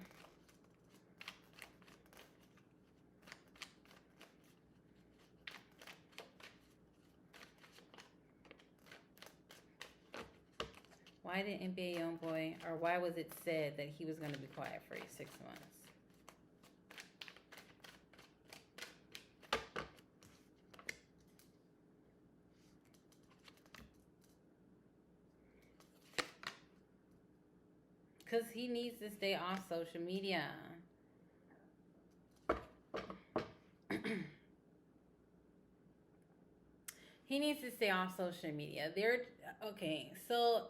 Why did NBA Youngboy, or why was it said that he was going to be quiet for 6 months? Because he needs to stay off social media. He needs to stay off social media. Okay, so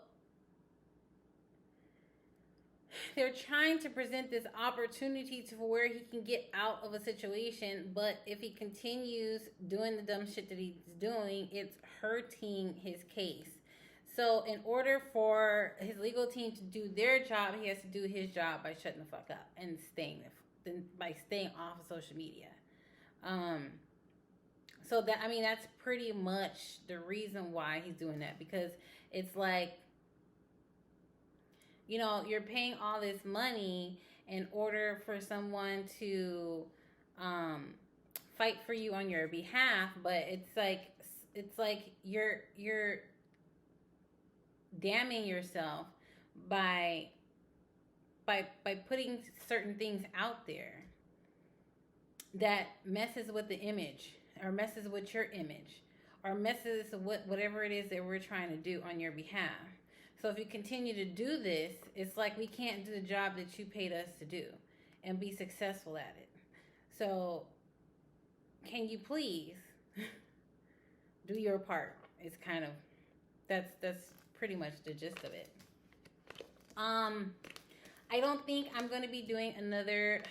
they're trying to present this opportunity to where he can get out of a situation, but if he continues doing the dumb shit that he's doing, it's hurting his case. So in order for his legal team to do their job, he has to do his job by shutting the fuck up and staying off of social media. So that, I mean, that's pretty much the reason why he's doing that, because it's like, you know, you're paying all this money in order for someone to fight for you on your behalf, but it's like you're damning yourself by putting certain things out there that messes with the image, or messes with your image, or messes with whatever it is that we're trying to do on your behalf. So if you continue to do this, it's like we can't do the job that you paid us to do and be successful at it. So can you please do your part? It's kind of, that's pretty much the gist of it. I don't think I'm going to be doing another.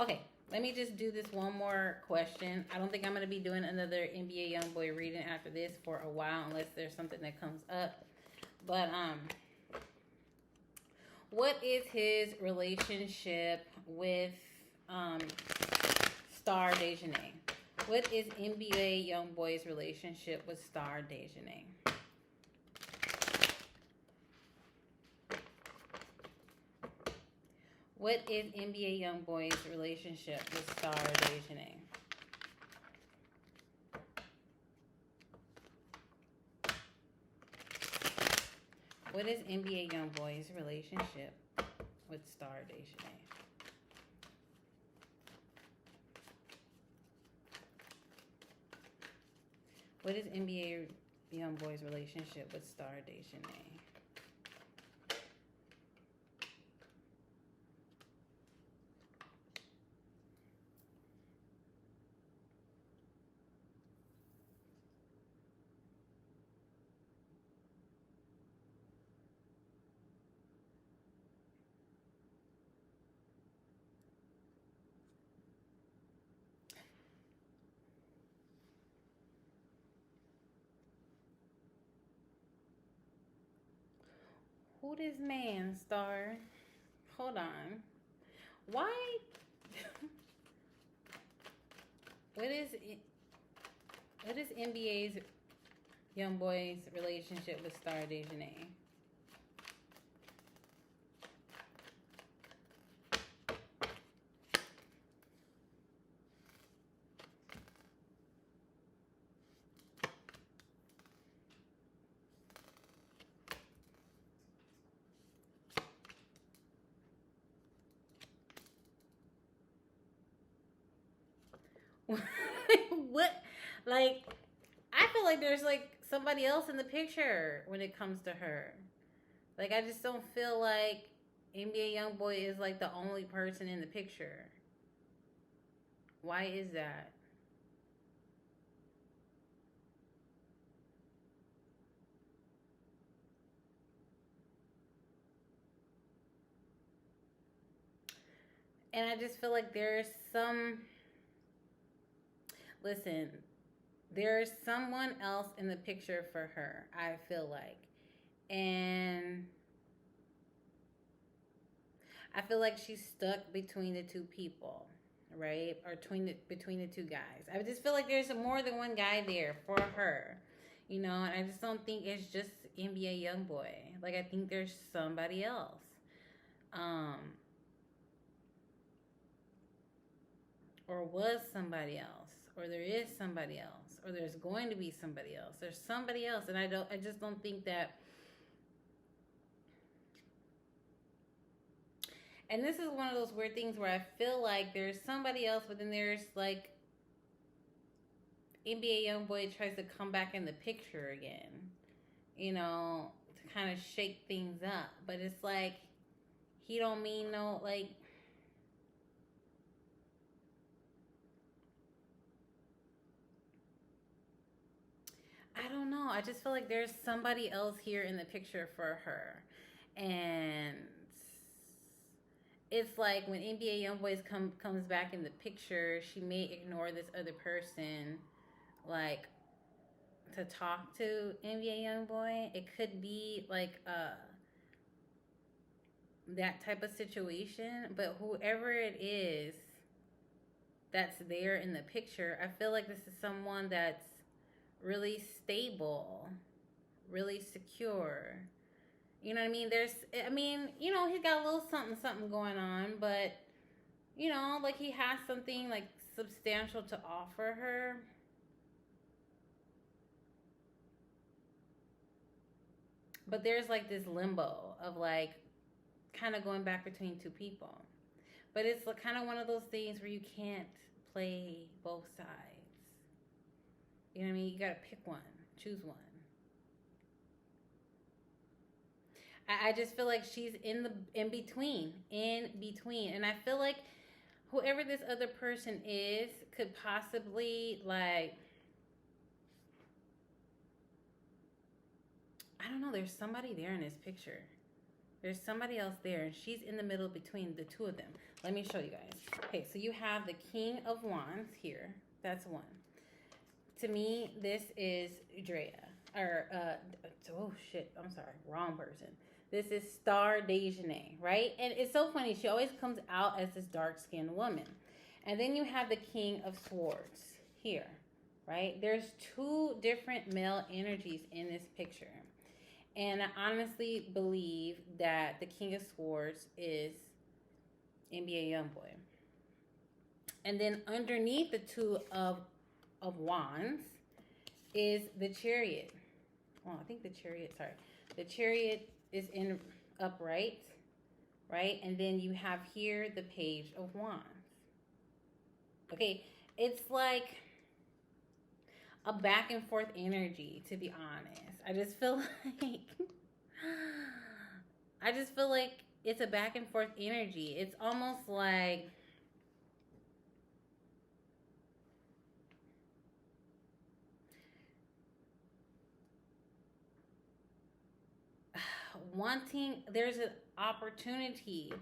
Okay, let me just do this one more question. I don't think I'm going to be doing another NBA Youngboy reading after this for a while, unless there's something that comes up. But what is his relationship with Starr Dejanay? What is NBA Youngboy's relationship with Starr Dejanay? What is NBA Youngboy's relationship with Starr Dejanay? What is NBA Youngboy's relationship with Starr Dejanay? What is NBA Youngboy's relationship with Starr Dejanay? Who this man, Starr? Hold on. Why? what is NBA's Youngboy's relationship with Starr Dejanay? What? Like, I feel like there's like somebody else in the picture when it comes to her. Like, I just don't feel like NBA Youngboy is like the only person in the picture. Why is that? And I just feel like there's some. Listen, there's someone else in the picture for her, I feel like. And I feel like she's stuck between the two people, right? Or between the two guys. I just feel like there's more than one guy there for her, and I just don't think it's just NBA Youngboy. Like, I think there's somebody else. Um, or was somebody else, or there is somebody else, or there's going to be somebody else. There's somebody else, and I just don't think that. And this is one of those weird things where I feel like there's somebody else, but then there's like NBA Youngboy tries to come back in the picture again, to kind of shake things up. But it's like he don't mean no, like, I don't know. I just feel like there's somebody else here in the picture for her. And it's like when NBA Youngboy comes back in the picture, she may ignore this other person, like, to talk to NBA Youngboy. It could be like that type of situation, but whoever it is that's there in the picture, I feel like this is someone that's really stable, really secure. You know what I mean? He's got a little something, something going on, but, like he has something like substantial to offer her. But there's like this limbo of like kind of going back between two people. But it's kind of one of those things where you can't play both sides. You know what I mean? You got to pick one, choose one. I just feel like she's in between, and I feel like whoever this other person is could possibly, like, I don't know. There's somebody there in this picture. There's somebody else there, and she's in the middle between the two of them. Let me show you guys. Okay, so you have the King of Wands here. That's one. To me, this is Drea. Or, oh shit, I'm sorry, wrong person. This is Starr Dejanay, right? And it's so funny. She always comes out as this dark-skinned woman. And then you have the King of Swords here, right? There's two different male energies in this picture. And I honestly believe that the King of Swords is NBA Youngboy. And then underneath the Two of Wands is the Chariot. Oh, I think the Chariot, sorry. The Chariot is in upright, right? And then you have here the Page of Wands. Okay, it's like a back and forth energy, to be honest. I just feel like it's a back and forth energy. It's almost like there's an opportunity,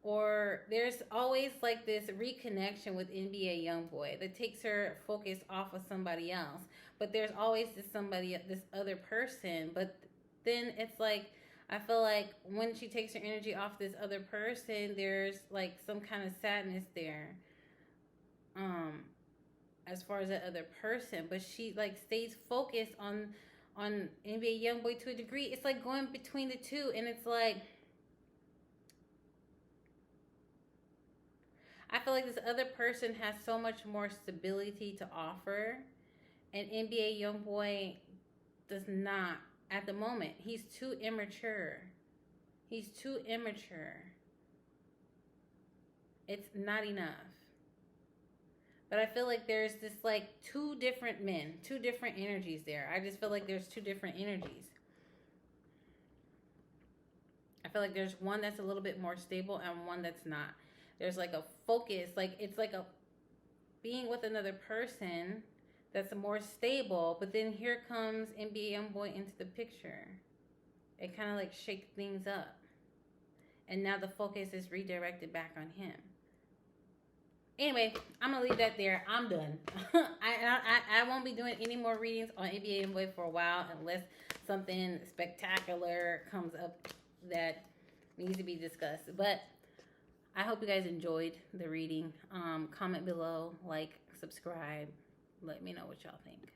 or there's always like this reconnection with NBA Youngboy that takes her focus off of somebody else. But there's always this other person. But then it's like, I feel like when she takes her energy off this other person, there's like some kind of sadness there. As far as that other person, but she like stays focused on NBA Youngboy to a degree. It's like going between the two, and it's like, I feel like this other person has so much more stability to offer, and NBA Youngboy does not at the moment. He's too immature. He's too immature. It's not enough. But I feel like there's this like two different men, two different energies there. I just feel like there's two different energies. I feel like there's one that's a little bit more stable and one that's not. There's like a focus, like it's like a being with another person that's more stable, but then here comes NBA Youngboy into the picture. It kind of like shakes things up. And now the focus is redirected back on him. Anyway, I'm gonna leave that there. I'm done. I won't be doing any more readings on NBA Youngboy for a while unless something spectacular comes up that needs to be discussed. But I hope you guys enjoyed the reading. Comment below, like, subscribe. Let me know what y'all think.